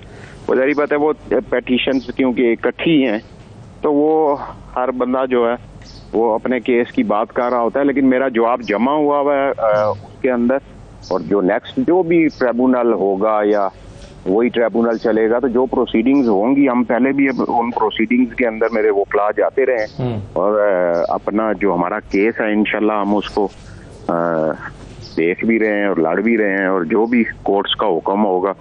वो जारी बात है, वो पेटिशंस क्योंकि इकट्ठी हैं तो वो हर बंदा जो है वो अपने केस की बात कर रहा होता है, लेकिन मेरा जवाब जमा हुआ है उसके अंदर। और जो नेक्स्ट जो भी ट्रिब्यूनल होगा या वही ट्रिब्यूनल चलेगा, तो जो प्रोसीडिंग्स होंगी, हम पहले भी उन प्रोसीडिंग्स के अंदर मेरे वो क्लास जाते रहे और अपना जो हमारा केस है इंशाल्लाह हम उसको देख भी रहे हैं और लड़ भी रहे हैं, और जो भी कोर्ट्स का हुक्म होगा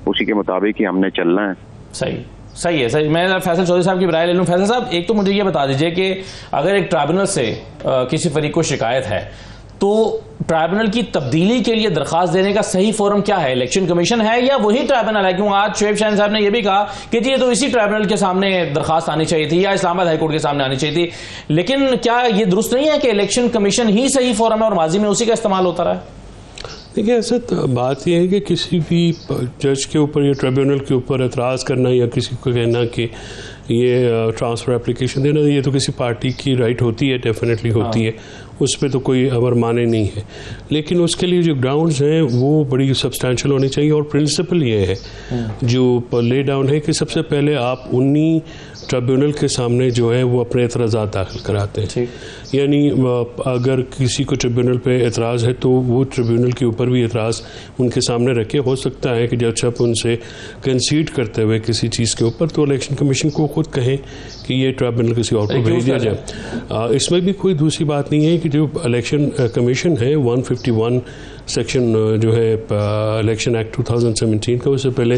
उसी के मुताबिक ही हमने चलना है। सही, सही है, सही। मैं फैसल चौधरी साहब की राय ले लूँ। फैसल साहब, एक तो मुझे ये बता दीजिए कि अगर एक ट्राइब्यूनल से किसी फरीक को शिकायत है तो ट्राइब्यूनल की तब्दीली के लिए दरखास्त देने का सही फोरम क्या है? इलेक्शन कमीशन है या वही ट्राइब्यूनल है? क्योंकि आज शुएब शाहीन साहब ने यह भी कहा कि जी ये तो इसी ट्राइब्यूनल के सामने दरखास्त आनी चाहिए थी या इस्लामाबाद हाईकोर्ट के सामने आनी चाहिए थी, लेकिन क्या ये दुरुस्त नहीं है कि इलेक्शन कमीशन ही सही फोरम है और माजी में उसी का इस्तेमाल होता रहा है? देखिए, ऐसा बात यह है कि किसी भी जज के ऊपर या ट्रिब्यूनल के ऊपर एतराज़ करना या किसी को कहना कि ये ट्रांसफ़र एप्लीकेशन देना, ये तो किसी पार्टी की राइट होती है, डेफिनेटली होती है, उस पर तो कोई अमर माने नहीं है। लेकिन उसके लिए जो ग्राउंड्स हैं वो बड़ी सब्सटैंशियल होनी चाहिए, और प्रिंसिपल ये है जो ले डाउन है कि सबसे पहले आप उन्हीं ट्रिब्यूनल के सामने जो है वो अपने एतराज़ात दाखिल कराते हैं। यानी अगर किसी को ट्रिब्यूनल पे एतराज़ है तो वो ट्रिब्यूनल के ऊपर भी एतराज़ उनके सामने रखे। हो सकता है कि जज साहब उनसे कंसीड करते हुए किसी चीज़ के ऊपर तो इलेक्शन कमीशन को खुद कहें कि ये ट्रिब्यूनल किसी और को भेज दिया जाए। इसमें भी कोई दूसरी बात नहीं है कि जो इलेक्शन कमीशन है 151 सेक्शन जो है इलेक्शन एक्ट 2017 का, उससे पहले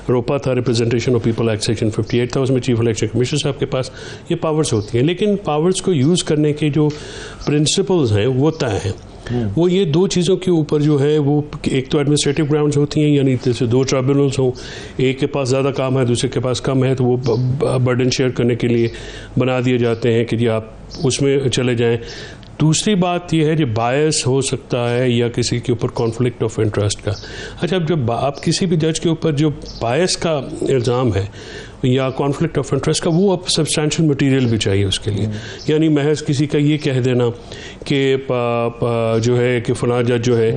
रोपा था representation of people act section 58 था, उसमें चीफ इलेक्शन कमीशनर साहब के पास ये पावर्स होती हैं, लेकिन पावर्स को यूज़ करने के जो प्रिंसिपल्स हैं वो तय हैं। वो ये दो चीज़ों के ऊपर जो है वो, एक तो एडमिनिस्ट्रेटिव ग्राउंड्स होती हैं, यानी जैसे 2 ट्रिब्यूनल्स हों, एक के पास ज़्यादा काम है दूसरे के पास कम है, तो वो बर्डन शेयर करने के लिए बना दिए जाते हैं कि जी आप उसमें चले जाएं। दूसरी बात यह है कि बायस हो सकता है या किसी के ऊपर कॉन्फ्लिक्ट ऑफ इंटरेस्ट का। अच्छा, जब आप किसी भी जज के ऊपर जो बायस का इल्ज़ाम है या कॉन्फ्लिक्ट ऑफ इंटरेस्ट का, वो अब सब्सटैंशियल मटेरियल भी चाहिए उसके लिए। यानी महज किसी का ये कह देना कि जो है कि फलां जज जो है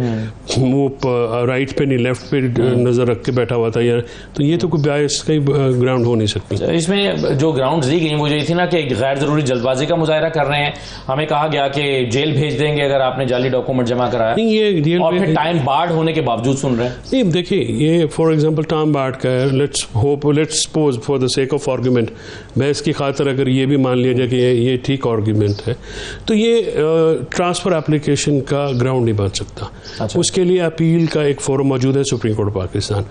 वो राइट पे नहीं लेफ्ट पे नज़र रख के बैठा हुआ था, या तो ये तो कोई बायस का ग्राउंड हो नहीं सकती। इसमें जो ग्राउंड दी गई वो ये थी ना कि गैर ज़रूरी जल्दबाजी का मुजाहरा कर रहे हैं, हमें कहा गया कि जेल भेज देंगे अगर आपने जाली डॉक्यूमेंट जमा कराया, ये और फिर टाइम बार्ड होने के बावजूद सुन रहे हैं। नहीं, देखिए, ये फॉर एग्जांपल टाइम बार्ड का है, let's suppose for the sake of argument, बहस की खातिर अगर ये भी मान लिया जाए कि ये ठीक आर्गुमेंट है, तो ये ट्रांसफ़र एप्लीकेशन का ग्राउंड नहीं बन सकता। अच्छा। उसके लिए अपील का एक फोरम मौजूद है सुप्रीम कोर्ट पाकिस्तान,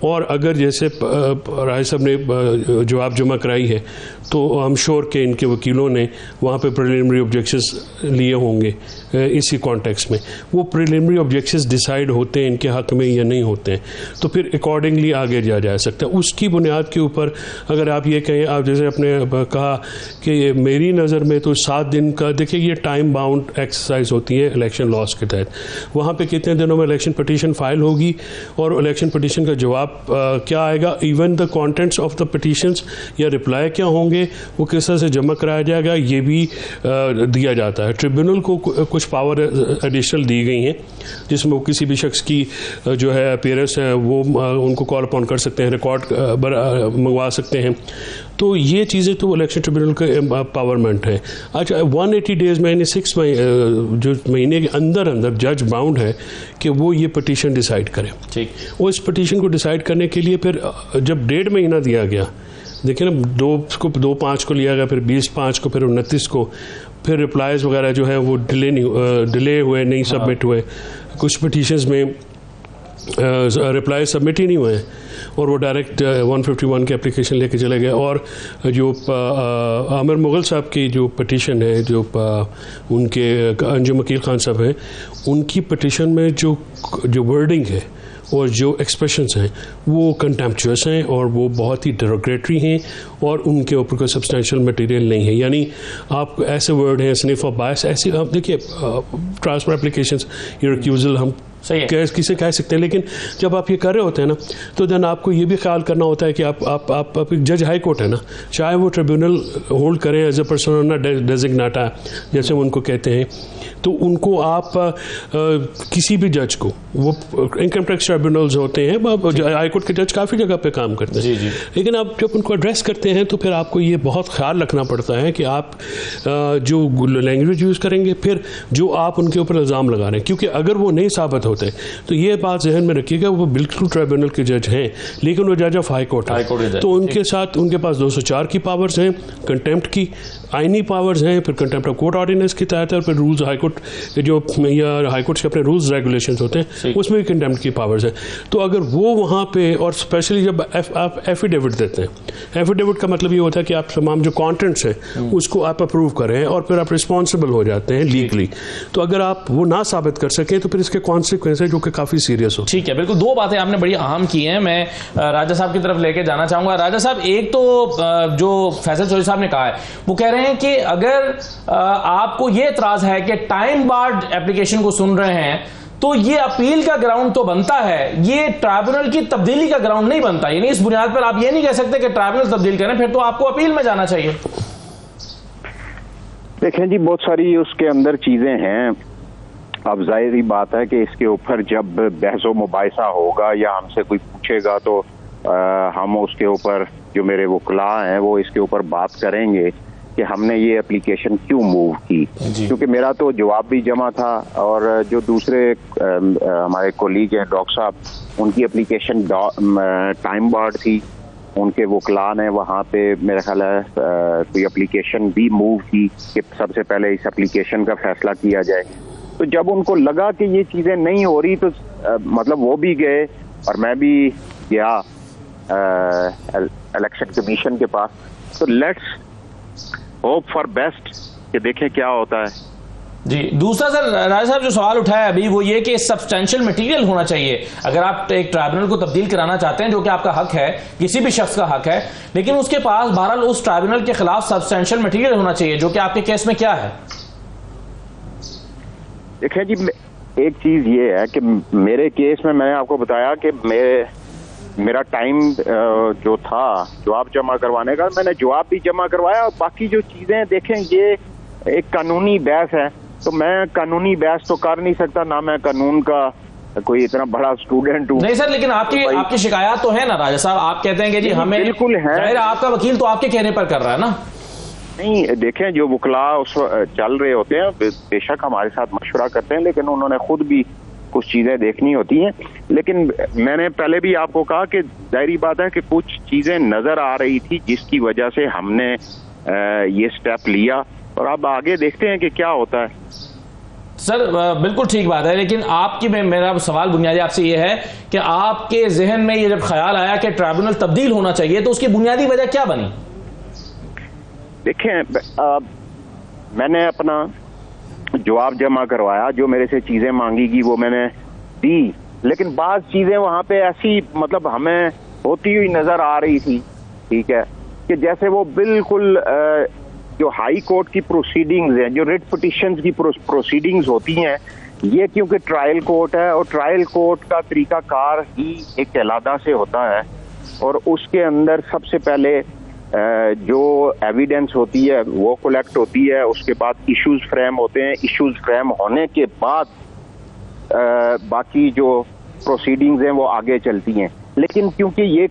और अगर जैसे राय साहब ने जवाब जमा कराई है तो आई एम श्योर कि इनके वकीलों ने वहाँ पे प्रिलिमिनरी ऑब्जेक्शंस लिए होंगे इसी कॉन्टेक्स्ट में। वो प्रिलिमिनरी ऑब्जेक्शंस डिसाइड होते हैं इनके हक़ में या नहीं होते हैं, तो फिर अकॉर्डिंगली आगे जा सकता है। उसकी बुनियाद के ऊपर अगर आप ये कहें, आप जैसे आपने कहा कि मेरी नज़र में तो 7 दिन का, देखिए ये टाइम बाउंड एक्सरसाइज होती है इलेक्शन लॉस के तहत। वहाँ पे कितने दिनों में इलेक्शन पटिशन फाइल होगी और इलेक्शन पटिशन का जवाब क्या आएगा, even the contents of the petitions या रिप्लाई क्या होंगे, वो किस तरह से जमा कराया जाएगा, ये भी दिया जाता है। ट्रिब्यूनल को कुछ पावर एडिशनल दी गई हैं जिसमें वो किसी भी शख्स की जो है अपीयरेंस है वो उनको कॉल अपॉन कर सकते हैं, रिकॉर्ड मंगवा सकते हैं। तो ये चीज़ें तो इलेक्शन ट्रिब्यूनल का एम्पावरमेंट है। अच्छा, 180 डेज़ में, 6 जो महीने के अंदर जज बाउंड है कि वो ये पटिशन डिसाइड करे। ठीक, वो इस पटिशन को डिसाइड करने के लिए फिर जब 1.5 महीना दिया गया देखिए ना, 2/5 को लिया गया, फिर 20/5 को, फिर 29 को, फिर रिप्लाईज वगैरह जो है वो डिले हुए, नहीं सबमिट हुए। कुछ पिटीशंस में रिप्लाई सबमिट ही नहीं हुए और वो डायरेक्ट 151 की एप्लीकेशन लेके चले गए। और जो आमिर मुग़ल साहब की जो पिटीशन है, जो उनके अंजुम अकील खान साहब हैं, उनकी पिटीशन में जो वर्डिंग है और जो एक्सप्रेशंस हैं वो कंटेम्पचुअस हैं और वो बहुत ही डेरोगेटरी हैं और उनके ऊपर कोई सब्सटेंशियल मटेरियल नहीं है। यानी आप ऐसे वर्ड हैं, स्निफ ऑफ बायस, ऐसे आप देखिए ट्रांसफर एप्लीकेशंस, ये रिक्यूजल हम किसे कह सकते हैं, लेकिन जब आप ये कर रहे होते हैं ना, तो देन आपको ये भी ख्याल करना होता है कि आप जज हाई कोर्ट है ना, चाहे वो ट्रिब्यूनल होल्ड करें एज ए पर्सोना डेजिग्नाटा जैसे वो उनको कहते हैं, तो उनको आप किसी भी जज को, वो इनकम टैक्स ट्रिब्यूनल्स होते हैं, हाई कोर्ट के जज काफ़ी जगह पे काम करते हैं, लेकिन आप जब उनको एड्रेस करते हैं तो फिर आपको ये बहुत ख्याल रखना पड़ता है कि आप जो लैंग्वेज यूज़ करेंगे, फिर जो आप उनके ऊपर इल्ज़ाम लगा रहे हैं, क्योंकि अगर वो नहीं साबित होते तो ये बात जहन में रखिएगा, वो बिल्कुल ट्रिब्यूनल के जज हैं लेकिन वो जज ऑफ हाई कोर्ट है, तो उनके साथ उनके पास 204 की पावर्स हैं, कंटेम्प्ट की आईनी पावर्स हैं, फिर कंटेम्प्ट ऑफ कोर्ट ऑर्डिनेंस के तहत है, फिर रूल्स हाई कोर्ट जो या हाई कोर्ट के अपने रूल्स रेगुलेशंस होते हैं उसमें भी कंटेम्प्ट की पावर्स है। तो अगर वो वहाँ पे, और स्पेशली जब आप एफिडेविट देते हैं, एफिडेविट का मतलब ये होता है कि आप तमाम जो कॉन्टेंट्स हैं उसको आप अप्रूव करें और फिर आप रिस्पॉन्सिबल हो जाते हैं लीगली। तो अगर आप वो ना साबित कर सकें तो फिर इसके कॉन्सिक्वेंस है जो कि काफ़ी सीरियस हो। ठीक है, बिल्कुल। दो बातें आपने बड़ी अहम की हैं, मैं राजा साहब की तरफ लेके जाना चाहूँगा। राजा साहब, एक तो जो फैसल चौधरी साहब ने कहा है, वो कह रहे हैं कि अगर आपको ये एतराज़ है कि टाइम बार्ड एप्लीकेशन को सुन रहे हैं तो ये अपील का ग्राउंड तो बनता है, ये ट्राइब्यूनल की तब्दीली का ग्राउंड नहीं बनता। यानी इस बुनियाद पर आप ये नहीं कह सकते कि ट्राइब्यूनल तब्दील करें, फिर तो आपको अपील में जाना चाहिए। देखें जी, बहुत सारी उसके अंदर चीजें हैं। अब जाहिर बात है कि इसके ऊपर जब बहसो मुबाहिसा होगा या हमसे कोई पूछेगा तो हम उसके ऊपर, जो मेरे वकला हैं वो इसके ऊपर बात करेंगे कि हमने ये एप्लीकेशन क्यों मूव की, क्योंकि मेरा तो जवाब भी जमा था और जो दूसरे हमारे कोलीग हैं डॉक्टर साहब, उनकी एप्लीकेशन टाइम बार्ड थी, उनके वकला ने वहाँ पे मेरा ख्याल है कोई एप्लीकेशन भी मूव की कि सबसे पहले इस एप्लीकेशन का फैसला किया जाए। तो जब उनको लगा कि ये चीज़ें नहीं हो रही तो मतलब वो भी गए और मैं भी गया इलेक्शन कमीशन के पास। तो लेट्स होप फॉर बेस्ट कि देखें क्या होता है। जी, दूसरा सर, राजा साहब जो सवाल उठाया अभी वो ये कि सब्सटेंशियल मटेरियल होना चाहिए। अगर आप एक ट्राइब्यूनल को तब्दील कराना चाहते हैं, जो कि आपका हक है, किसी भी शख्स का हक है, लेकिन उसके पास बहरहाल उस ट्राइब्यूनल के खिलाफ सब्सटेंशियल मटेरियल होना चाहिए, जो कि आपके केस में क्या है? देखिए जी, एक चीज ये है कि मेरे केस में मैंने आपको बताया कि मेरा टाइम जो था जवाब जमा करवाने का, मैंने जवाब भी जमा करवाया और बाकी जो चीजें देखें, ये एक कानूनी बहस है तो मैं कानूनी बहस तो कर नहीं सकता, ना मैं कानून का कोई इतना बड़ा स्टूडेंट हूँ। नहीं सर, लेकिन आपकी शिकायत तो है ना राजा साहब, आप कहते हैं कि जी हमें बिल्कुल है, आपका वकील तो आपके कहने पर कर रहा है ना। नहीं, देखें जो वकला उस चल रहे होते हैं बेशक हमारे साथ मशवरा करते हैं, लेकिन उन्होंने खुद भी कुछ चीजें देखनी होती हैं। लेकिन मैंने पहले भी आपको कहा कि जाहिर बात है कि कुछ चीजें नजर आ रही थी जिसकी वजह से हमने ये स्टेप लिया और अब आगे देखते हैं कि क्या होता है। सर बिल्कुल ठीक बात है, लेकिन मेरा सवाल बुनियादी आपसे ये है कि आपके जहन में ये जब ख्याल आया कि ट्राइब्यूनल तब्दील होना चाहिए तो उसकी बुनियादी वजह क्या बनी? देखें, मैंने अपना जवाब जमा करवाया, जो मेरे से चीजें मांगी गई वो मैंने दी, लेकिन बात चीजें वहां पे ऐसी मतलब हमें होती हुई नजर आ रही थी, ठीक है, कि जैसे वो बिल्कुल जो हाई कोर्ट की प्रोसीडिंग्स हैं, जो रिट पिटिशंस की प्रोसीडिंग्स होती हैं, ये क्योंकि ट्रायल कोर्ट है और ट्रायल कोर्ट का तरीकाकार ही एक अलहदा से होता है और उसके अंदर सबसे पहले जो एविडेंस होती है वो कलेक्ट होती है, उसके बाद इश्यूज फ्रेम होते हैं, इश्यूज फ्रेम होने के बाद बाकी जो प्रोसीडिंग्स हैं वो आगे चलती हैं। लेकिन क्योंकि ये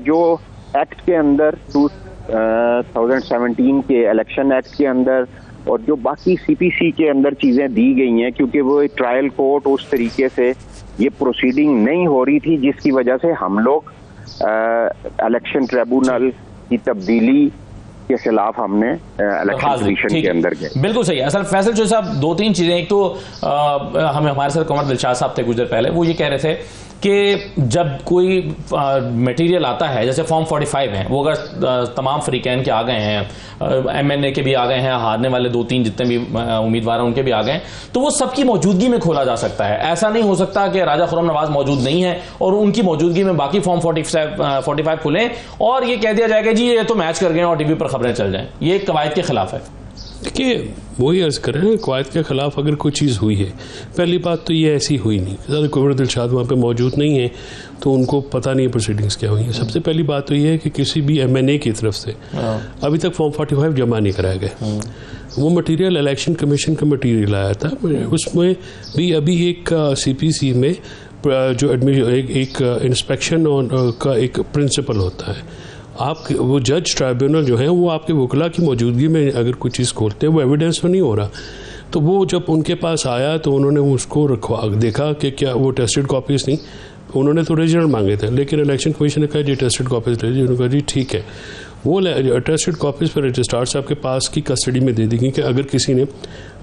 जो एक्ट के अंदर 2017 के इलेक्शन एक्ट के अंदर और जो बाकी सीपीसी के अंदर चीजें दी गई हैं, क्योंकि वो ट्रायल कोर्ट उस तरीके से ये प्रोसीडिंग नहीं हो रही थी जिसकी वजह से हम लोग इलेक्शन ट्रिब्यूनल की तब्दीली के खिलाफ हमने इलेक्शन कमीशन के अंदर गए। बिल्कुल सही है। असल फैसल जो साहब, दो तीन चीजें, एक तो हमें हमारे साथ कमर दिलशाद साहब थे कुछ देर पहले, वो ये कह रहे थे कि जब कोई मटेरियल आता है, जैसे फॉर्म 45 है, वो अगर तमाम फ्रीकैन के आ गए हैं, MNA के भी आ गए हैं, हारने वाले 2-3 जितने भी उम्मीदवार हैं उनके भी आ गए हैं, तो वो सबकी मौजूदगी में खोला जा सकता है। ऐसा नहीं हो सकता कि राजा खुर्रम नवाज मौजूद नहीं है और उनकी मौजूदगी में बाकी फॉर्म 45 खुलें और ये कह दिया जाएगा जी ये तो मैच कर गए और टीवी पर खबरें चल जाएं। ये कवायद के खिलाफ है। देखिए, वही अर्ज कर रहे हैं, कवायद के खिलाफ अगर कोई चीज़ हुई है, पहली बात तो ये ऐसी हुई नहीं, ज़्यादा कमर दिलशाद वहाँ पे मौजूद नहीं है तो उनको पता नहीं है प्रोसीडिंग्स क्या हुई है। सबसे पहली बात तो ये है कि किसी भी MNA की तरफ से अभी तक फॉर्म 45 जमा नहीं कराया गया। वो मटेरियल इलेक्शन कमीशन का मटेरियल आया था, उसमें भी अभी एक CPC में जो एक इंस्पेक्शन का एक प्रिंसिपल होता है। आप वो जज ट्राइब्यूनल जो है वो आपके वकला की मौजूदगी में अगर कोई चीज़ खोलते हैं, वो एविडेंस तो नहीं हो रहा, तो वो जब उनके पास आया तो उन्होंने उसको देखा कि क्या वो टेस्टेड कॉपीज़ नहीं, उन्होंने तो ओरिजिनल मांगे थे, लेकिन इलेक्शन कमीशन ने कहा जी टेस्टेड कॉपीज़ ले, उन्होंने कहा जी ठीक है। वो टेस्टेड कॉपीज़ पर रजिस्ट्रार साहब के पास की कस्टडी में दे दी गई कि अगर किसी ने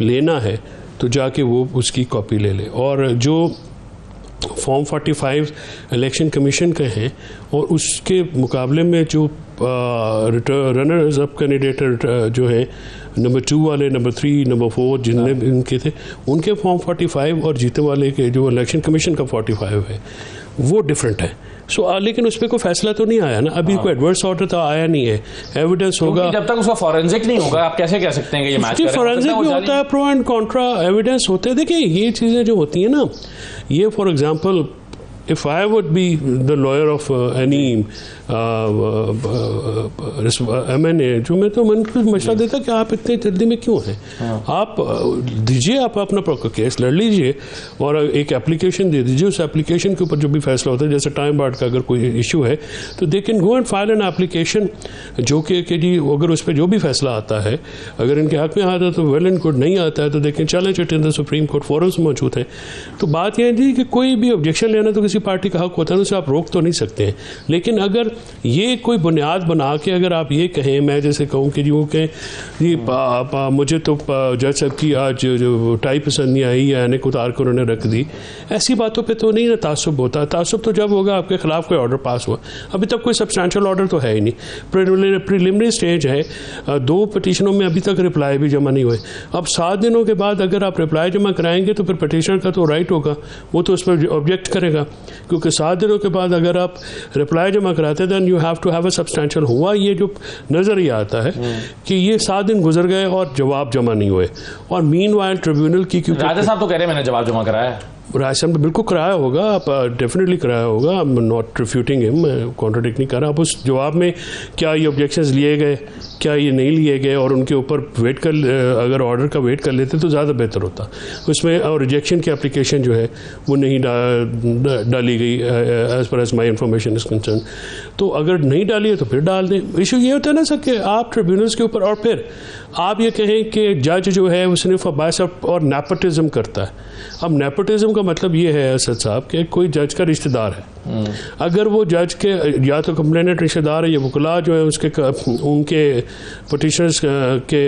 लेना है तो जाके वो उसकी कॉपी ले ले। और जो फॉर्म 45 इलेक्शन कमीशन के हैं और उसके मुकाबले में जो रनर्स अप कैंडिडेट जो है नंबर 2 वाले, नंबर 3, नंबर 4 जितने इनके थे, उनके फॉर्म 45 और जीतने वाले के जो इलेक्शन कमीशन का 45 है वो डिफरेंट है। लेकिन उस पर कोई फैसला तो नहीं आया ना अभी, कोई एडवर्स ऑर्डर तो आया नहीं है, एविडेंस होगा। जब तक उसका फॉरेंसिक नहीं होगा आप कैसे कह सकते हैं कि ये मैच करेगा? फॉरेंसिक भी होता है, प्रो एंड कॉन्ट्रा एविडेंस होते हैं। देखिए ये चीज़ें जो होती हैं ना, ये for example if I would be the lawyer of any MNA, जो मैं तो मन को मशवरा देता कि आप इतने जल्दी में क्यों हैं, आप दीजिए, आप अपना केस लड़ लीजिए और एक एप्लीकेशन दे दीजिए, उस एप्लीकेशन के ऊपर जो भी फैसला होता है, जैसे टाइम बार्ड का अगर कोई इशू है तो they can go and file an application, जो कि जी अगर उस पर जो भी फैसला आता है अगर इनके हक में आता है तो वेल एंड गुड, नहीं आता है तो they can challenge it in the supreme court, forums मौजूद हैं। तो बात यह है जी कि कोई भी ऑब्जेक्शन लेना तो किसी पार्टी का हक होता है, उसे आप रोक तो नहीं सकते हैं, लेकिन अगर ये कोई बुनियाद बना के अगर आप ये कहें, मैं जैसे कहूँ कि जी वो कहें जी मुझे तो जज साहब की आज जो टाई पसंद नहीं आई या यानी उतार कर उन्होंने रख दी, ऐसी बातों पे तो नहीं ना तासुब होता। तासुब तो जब होगा आपके खिलाफ कोई ऑर्डर पास हुआ, अभी तक कोई सब्सटैंशियल ऑर्डर तो है ही नहीं, प्रिलिमिनरी स्टेज है, 2 पिटीशनों में अभी तक रिप्लाई भी जमा नहीं हुए। अब 7 दिनों के बाद अगर आप रिप्लाई जमा कराएंगे तो फिर पिटीशनर का तो राइट होगा, वो तो उस पर ऑब्जेक्ट करेगा, क्योंकि 7 दिनों के बाद अगर आप रिप्लाई जमा कराते हैं then you have to have a substantial. हुआ ये जो नजरिया आता है कि ये 7 दिन गुजर गए और जवाब जमा नहीं हुए, और मीनवाइल ट्रिब्यूनल की, क्योंकि राजा साहब तो कह रहे हैं मैंने जवाब जमा कराया है, राज साहब ने बिल्कुल कराया होगा, आप डेफिनेटली कराया होगा, आई एम नॉट रिफ्यूटिंग हिम, मैं कॉन्ट्रडिक्ट नहीं कर रहा। आप उस जवाब में क्या ये ऑब्जेक्शंस लिए गए, क्या ये नहीं लिए गए, और उनके ऊपर वेट कर, अगर ऑर्डर का वेट कर लेते तो ज़्यादा बेहतर होता उसमें। और रिजेक्शन की एप्लीकेशन जो है वो नहीं डाली गई as per as my information is concern, तो अगर नहीं डाली है तो फिर डाल दें। इशू ये होता है ना सर कि आप ट्रिब्यूनल्स के ऊपर, और फिर आप ये कहें कि जज जो है वो सिर्फ बायस और नेपोटिज्म करता है। अब नेपोटिज्म का मतलब ये है असद साहब कि कोई जज का रिश्तेदार है, अगर वो जज के या तो कंप्लेनेंट रिश्तेदार है या वकला जो है उसके उनके पिटीशनर्स के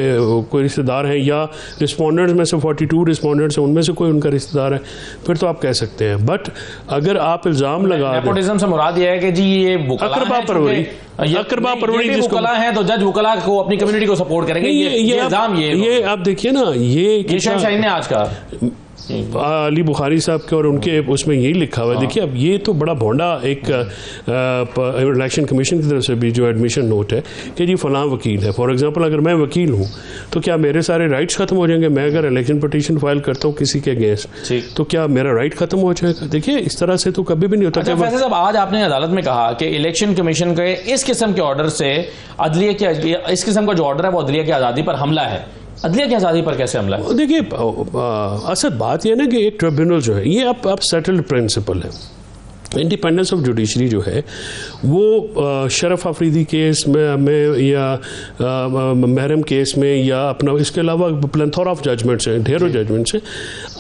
कोई रिश्तेदार हैं, या रिस्पोंडेंट्स में से 42 रिस्पोंडेंट्स हैं उनमें से कोई उनका रिश्तेदार है, फिर तो आप कह सकते हैं। बट अगर आप इल्ज़ाम लगा दें, नेपोटिज्म से मुराद ये है कि जी ये अकरबा परवरी वकला है तो जज वकला को अपनी कम्युनिटी को सपोर्ट करेंगे, ये इल्जाम ये आप देखिए ना, ये शाहीन ने आज का अली बुखारी साहब के और उनके उसमें यही लिखा हुआ है। देखिए अब ये तो बड़ा भोंडा एक इलेक्शन कमीशन की तरफ से भी जो एडमिशन नोट है कि जी फलां वकील है। फॉर एग्जांपल अगर मैं वकील हूँ तो क्या मेरे सारे राइट्स खत्म हो जाएंगे? मैं अगर इलेक्शन पिटीशन फाइल करता हूँ किसी के अगेंस्ट तो क्या मेरा राइट खत्म हो जाएगा? देखिए इस तरह से तो कभी भी नहीं होता। वैसे साहब आज आपने अदालत में कहा कि इलेक्शन कमीशन के इस किस्म के ऑर्डर से अदलिया की, इस किस्म का जो ऑर्डर है वो अदलिया की आज़ादी पर हमला है। अदलिया की आज़ादी पर कैसे हमला है? देखिए असद बात यह ना कि एक ट्रिब्यूनल जो है ये अब सेटल्ड प्रिंसिपल है इंडिपेंडेंस ऑफ जुडिशरी जो है वो शरफ अफरीदी केस में या महरम केस में या अपना, इसके अलावा प्लेंथोर ऑफ जजमेंट्स हैं, ढेरों जजमेंट्स हैं,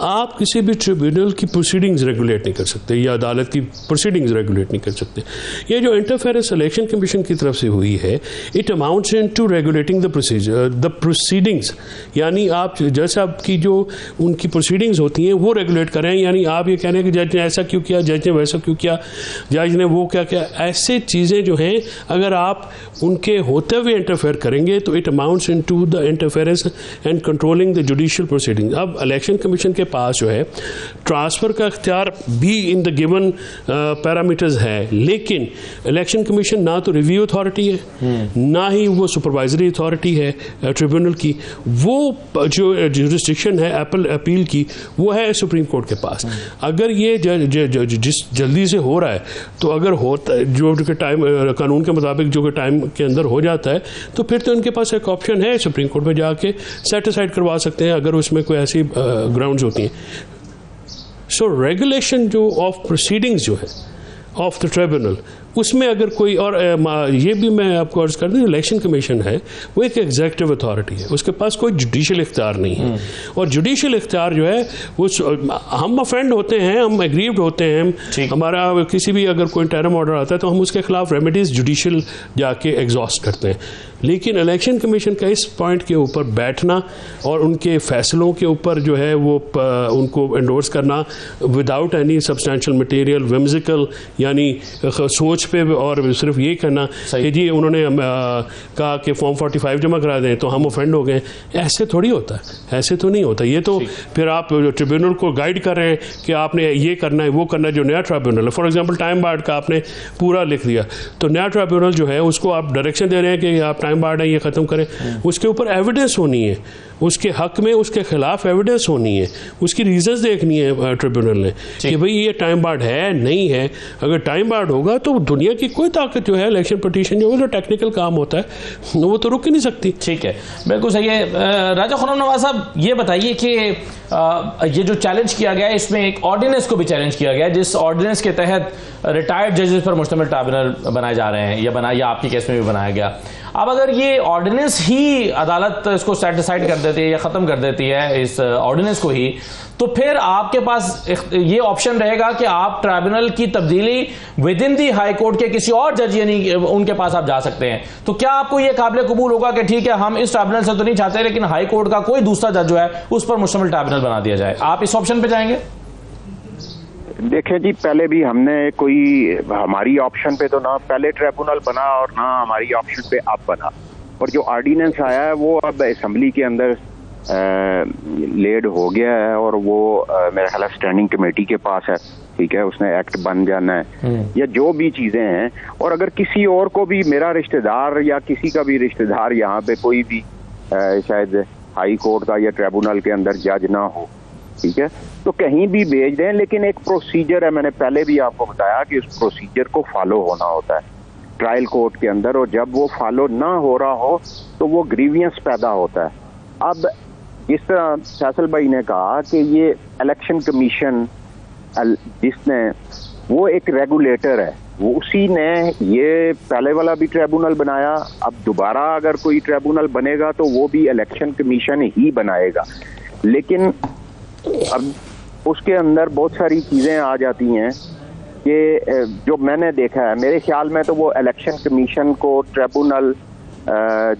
आप किसी भी ट्रिब्यूनल की प्रोसीडिंग्स रेगुलेट नहीं कर सकते या अदालत की प्रोसीडिंग्स रेगुलेट नहीं कर सकते। ये जो इंटरफेरेंस इलेक्शन कमीशन की तरफ से हुई है, it amounts into regulating the proceedings, यानी आप जज साहब की जो उनकी प्रोसीडिंग्स होती हैं वो रेगुलेट कर रहे हैं। यानी आप ये कह रहे हैं कि जज ने ऐसा क्यों किया, जज ने वैसा क्यों किया, जज ने वो क्या किया, ऐसे चीज़ें जो हैं अगर आप उनके होते हुए इंटरफेयर करेंगे तो it amounts into the interference and controlling the judicial proceeding. अब इलेक्शन कमीशन के पास जो है ट्रांसफ़र का इख्तियार भी इन द गिवन पैरामीटर्स है, लेकिन इलेक्शन कमीशन ना तो रिव्यू अथॉरिटी है ना ही वो सुपरवाइजरी अथॉरिटी है ट्रिब्यूनल की। वो जो जुरिस्डिक्शन है अपील की वो है सुप्रीम कोर्ट के पास। अगर ये जिस जल्दी से हो रहा है तो अगर होता जो कि टाइम कानून के मुताबिक जो कि टाइम के अंदर हो जाता है तो फिर तो उनके पास एक ऑप्शन है, सुप्रीम कोर्ट में जाके सेट असाइड करवा सकते हैं अगर उसमें कोई ऐसी ग्राउंड्स होती हैं। सो रेगुलेशन जो ऑफ प्रोसीडिंग्स जो है ऑफ द ट्रिब्यूनल, उसमें अगर कोई, और ये भी मैं आपको अर्ज कर दूं, इलेक्शन कमीशन है वो एक एग्जीक्यूटिव अथॉरिटी है, उसके पास कोई जुडिशियल इख्तियार नहीं है। और जुडिशियल इख्तियार जो है वो हम अफेंड होते हैं, हम एग्रीव्ड होते हैं, हमारा किसी भी अगर कोई टेरम ऑर्डर आता है तो हम उसके खिलाफ रेमेडीज जुडिशियल जाके एग्जॉस्ट करते हैं। लेकिन इलेक्शन कमीशन का इस पॉइंट के ऊपर बैठना और उनके फैसलों के ऊपर जो है वो उनको एंडोर्स करना without any substantial material, whimsical, यानी सोच पे, और सिर्फ ये कहना कि जी उन्होंने कहा कि फॉर्म 45 जमा करा दें तो हम ऑफेंड हो गए, ऐसे थोड़ी होता है, ऐसे तो नहीं होता। ये तो फिर आप ट्रिब्यूनल को गाइड कर रहे हैं कि आपने ये करना है वो करना है। जो नया ट्रिब्यूनल है, फॉर एग्जांपल टाइम बार्ड का आपने पूरा लिख दिया, तो नया ट्रिब्यूनल जो है उसको आप डायरेक्शन दे रहे हैं कि आप टाइम बार्ड है ये ख़त्म करें। उसके ऊपर एविडेंस होनी है, उसके हक में उसके खिलाफ एविडेंस होनी है, उसकी रीजंस देखनी है ट्रिब्यूनल ने कि भाई ये टाइम बार्ड है नहीं है। अगर टाइम बार्ड होगा तो दुनिया की कोई ताकत जो है इलेक्शन पिटीशन जो है जो टेक्निकल काम होता है वो तो रुक ही नहीं सकती। ठीक है, बिल्कुल सही है। राजा खुर्रम नवाज साहब, ये बताइए कि ये जो चैलेंज किया गया है इसमें एक ऑर्डिनेंस को भी चैलेंज किया गया है, जिस ऑर्डिनेंस के तहत रिटायर्ड जजेस पर मुश्तमिल ट्रिब्यूनल बनाए जा रहे हैं, या आपके केस में भी बनाया गया। अब अगर ये ऑर्डिनेंस ही अदालत इसको सेटिसाइड कर देती है या ख़त्म कर देती है इस ऑर्डिनेंस को ही, तो फिर आपके पास ये ऑप्शन रहेगा कि आप ट्रिब्यूनल की तब्दीली with in the high court के किसी और जज यानी उनके पास आप जा सकते हैं। तो क्या आपको ये काबिल कबूल होगा कि ठीक है हम इस ट्रिब्यूनल से तो नहीं चाहते लेकिन हाई कोर्ट का कोई दूसरा जज जो है उस पर मुश्तमिल ट्रिब्यूनल बना दिया जाए? आप इस ऑप्शन पे जाएंगे? देखें जी, पहले भी हमने कोई हमारी ऑप्शन पे तो ना पहले ट्रिब्यूनल बना और ना हमारी ऑप्शन पे अब बना, और जो ऑर्डिनेंस आया है वो अब असेंबली के अंदर लेड हो गया है और वो मेरा ख्याल स्टैंडिंग कमेटी के पास है। ठीक है, उसने एक्ट बन जाना है या जो भी चीजें हैं। और अगर किसी और को भी, मेरा रिश्तेदार या किसी का भी रिश्तेदार यहाँ पे कोई भी शायद हाई कोर्ट का या ट्रिब्यूनल के अंदर जज ना हो, ठीक है, तो कहीं भी भेज दें, लेकिन एक प्रोसीजर है, मैंने पहले भी आपको बताया कि उस प्रोसीजर को फॉलो होना होता है ट्रायल कोर्ट के अंदर, और जब वो फॉलो ना हो रहा हो तो वो ग्रीवियंस पैदा होता है। अब जिस तरह फैसल भाई ने कहा कि ये इलेक्शन कमीशन जिसने, वो एक रेगुलेटर है, वो उसी ने ये पहले वाला भी ट्रिब्यूनल बनाया, अब दोबारा अगर कोई ट्रिब्यूनल बनेगा तो वो भी इलेक्शन कमीशन ही बनाएगा। लेकिन अब उसके अंदर बहुत सारी चीज़ें आ जाती हैं कि जो मैंने देखा है, मेरे ख्याल में तो वो इलेक्शन कमीशन को ट्रिब्यूनल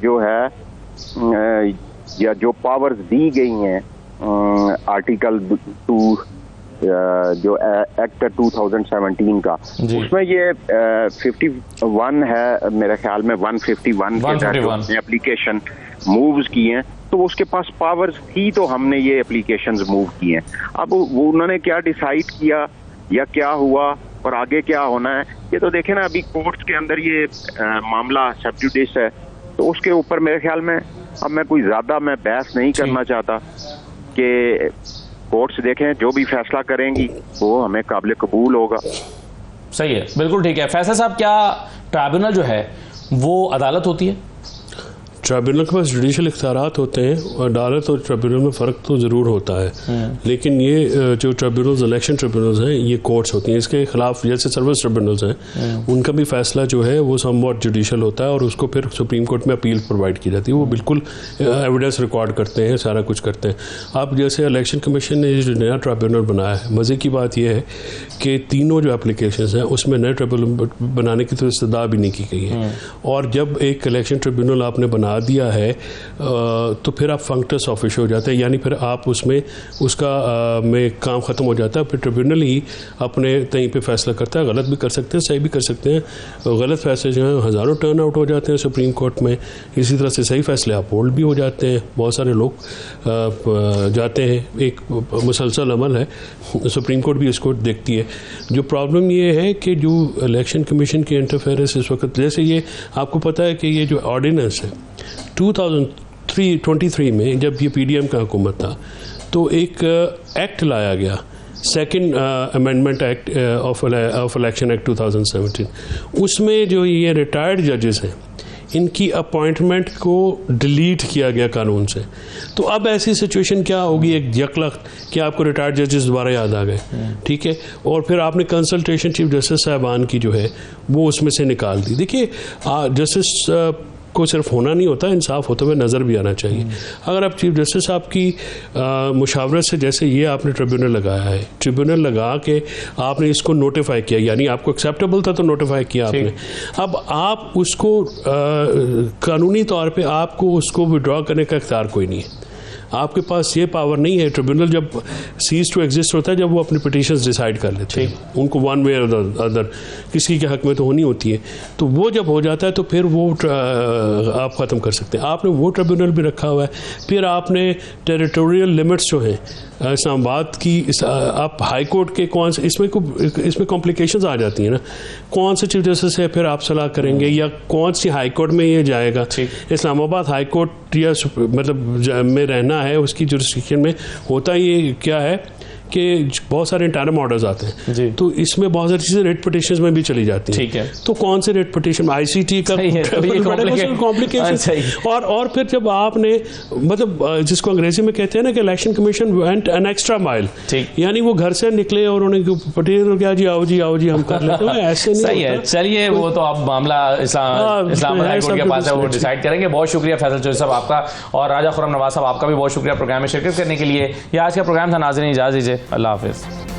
जो है या जो पावर्स दी गई हैं आर्टिकल 2 जो एक्ट 2017 का, उसमें ये 51 है मेरे ख्याल में, 151 एप्लीकेशन मूव्स की हैं, तो उसके पास पावर्स थी तो हमने ये एप्लीकेशंस मूव की हैं। अब वो उन्होंने क्या डिसाइड किया या क्या हुआ और आगे क्या होना है, ये तो देखें ना। अभी कोर्ट्स के अंदर ये मामला सब जुडिस है, तो उसके ऊपर मेरे ख्याल में अब मैं कोई ज्यादा बहस नहीं करना चाहता कि कोर्ट्स देखें, जो भी फैसला करेंगी वो हमें काबिल कबूल होगा। सही है, बिल्कुल ठीक है। फैसल साहब, क्या ट्रिब्यूनल जो है वो अदालत होती है? ट्रिब्यूनल के पास जुडिशल इख्तियारात होते हैं और अदालत और ट्रिब्यूनल में फ़र्क तो ज़रूर होता है, लेकिन ये जो ट्रिब्यूनल्स इलेक्शन ट्रिब्यूनल्स हैं ये कोर्ट्स होती हैं। इसके खिलाफ जैसे सर्विस ट्रिब्यूनल्स हैं उनका भी फैसला जो है वो समवॉट जुडिशल होता है और उसको फिर सुप्रीम कोर्ट में अपील प्रोवाइड की जाती है। वो बिल्कुल एविडेंस रिकॉर्ड करते हैं, सारा कुछ करते हैं। अब जैसे इलेक्शन कमीशन ने जो नया ट्रिब्यूनल बनाया है, मज़े की बात यह है कि तीनों जो एप्लीकेशंस हैं उसमें नए ट्रिब्यूनल बनाने की तो इस्तदा भी नहीं की गई है। और जब एक इलेक्शन ट्रिब्यूनल आपने बना दिया है तो फिर आप फंक्टस ऑफिस हो जाते हैं, यानी फिर आप उसमें उसका में काम ख़त्म हो जाता है। फिर ट्रिब्यूनल ही अपने तहीं पे फैसला करता है। गलत भी कर सकते हैं, सही भी कर सकते हैं। गलत फैसले जो हैं हज़ारों टर्न आउट हो जाते हैं सुप्रीम कोर्ट में। इसी तरह से सही फैसले अपहोल्ड भी हो जाते हैं। बहुत सारे लोग जाते हैं, एक मुसलसल अमल है, सुप्रीम कोर्ट भी इसको देखती है। जो प्रॉब्लम ये है कि जो इलेक्शन कमीशन की इंटरफेरेंस इस वक्त, जैसे ये आपको पता है कि ये जो ऑर्डिनेंस है 2023 में जब ये पीडीएम का हुकूमत था तो एक एक्ट लाया गया, second amendment act of election act 2017। उसमें जो ये रिटायर्ड जजेस हैं इनकी अपॉइंटमेंट को डिलीट किया गया कानून से। तो अब ऐसी सिचुएशन क्या होगी, एक यकलख कि आपको रिटायर्ड जजेस दोबारा याद आ गए, ठीक है, और फिर आपने कंसल्टेशन चीफ जस्टिस साहबान की जो है वो उसमें से निकाल दी। देखिए जस्टिस को सिर्फ होना नहीं होता, इंसाफ होते हुए नज़र भी आना चाहिए। अगर आप चीफ जस्टिस साहब की मुशावरत से, जैसे ये आपने ट्रिब्यूनल लगाया है, ट्रिब्यूनल लगा के आपने इसको नोटिफाई किया, यानी आपको एक्सेप्टेबल था तो नोटिफाई किया आपने। अब आप उसको कानूनी तौर पे आपको उसको विड्रॉ करने का इख्तियार कोई नहीं है। आपके पास ये पावर नहीं है। ट्रिब्यूनल जब सीज टू एग्जिस्ट होता है जब वो अपने पिटीशंस डिसाइड कर लेते हैं, उनको वन वे और अदर किसी के हक में तो होनी होती है। तो वो जब हो जाता है तो फिर वो आप ख़त्म कर सकते हैं। आपने वो ट्रिब्यूनल भी रखा हुआ है। फिर आपने टेरिटोरियल लिमिट्स जो हैं इस्लामाबाद की, आप हाई कोर्ट के कौन से इसमें कॉम्प्लिकेशंस आ जाती हैं ना, कौन से चीफ जस्टिस से फिर आप सलाह करेंगे या कौन सी हाई कोर्ट में ये जाएगा। इस्लामाबाद हाई कोर्ट या मतलब में रहना है, उसकी जुरिस्डिक्शन में होता ये क्या है कि बहुत सारे इंटरम ऑर्डर्स आते हैं, तो इसमें बहुत सारी चीज़ें रेट पिटिशंस में भी चली जाती हैं। ठीक है, तो कौन से रेट पिटिशन, आईसीटी का कॉम्प्लिकेशन, और फिर जब आपने मतलब जिसको अंग्रेजी में कहते हैं ना कि election commission went an extra mile, यानी वो घर से निकले और उन्होंने पिटिशन किया, जी आओ जी हम कर लेते हैं, ऐसे नहीं। सही है, चलिए वो तो अब मामला इस्लामाबाद हाई कोर्ट के पास है, वो डिसाइड करेंगे। बहुत शुक्रिया फैसल चौधरी साहब आपका, और राजा खुर्रम नवाज साहब आपका भी बहुत शुक्रिया प्रोग्राम में शिरकत करने के लिए। ये आज का प्रोग्राम था, नाज़रीन इजाज़त दीजिए, अल्लाह हाफिज़।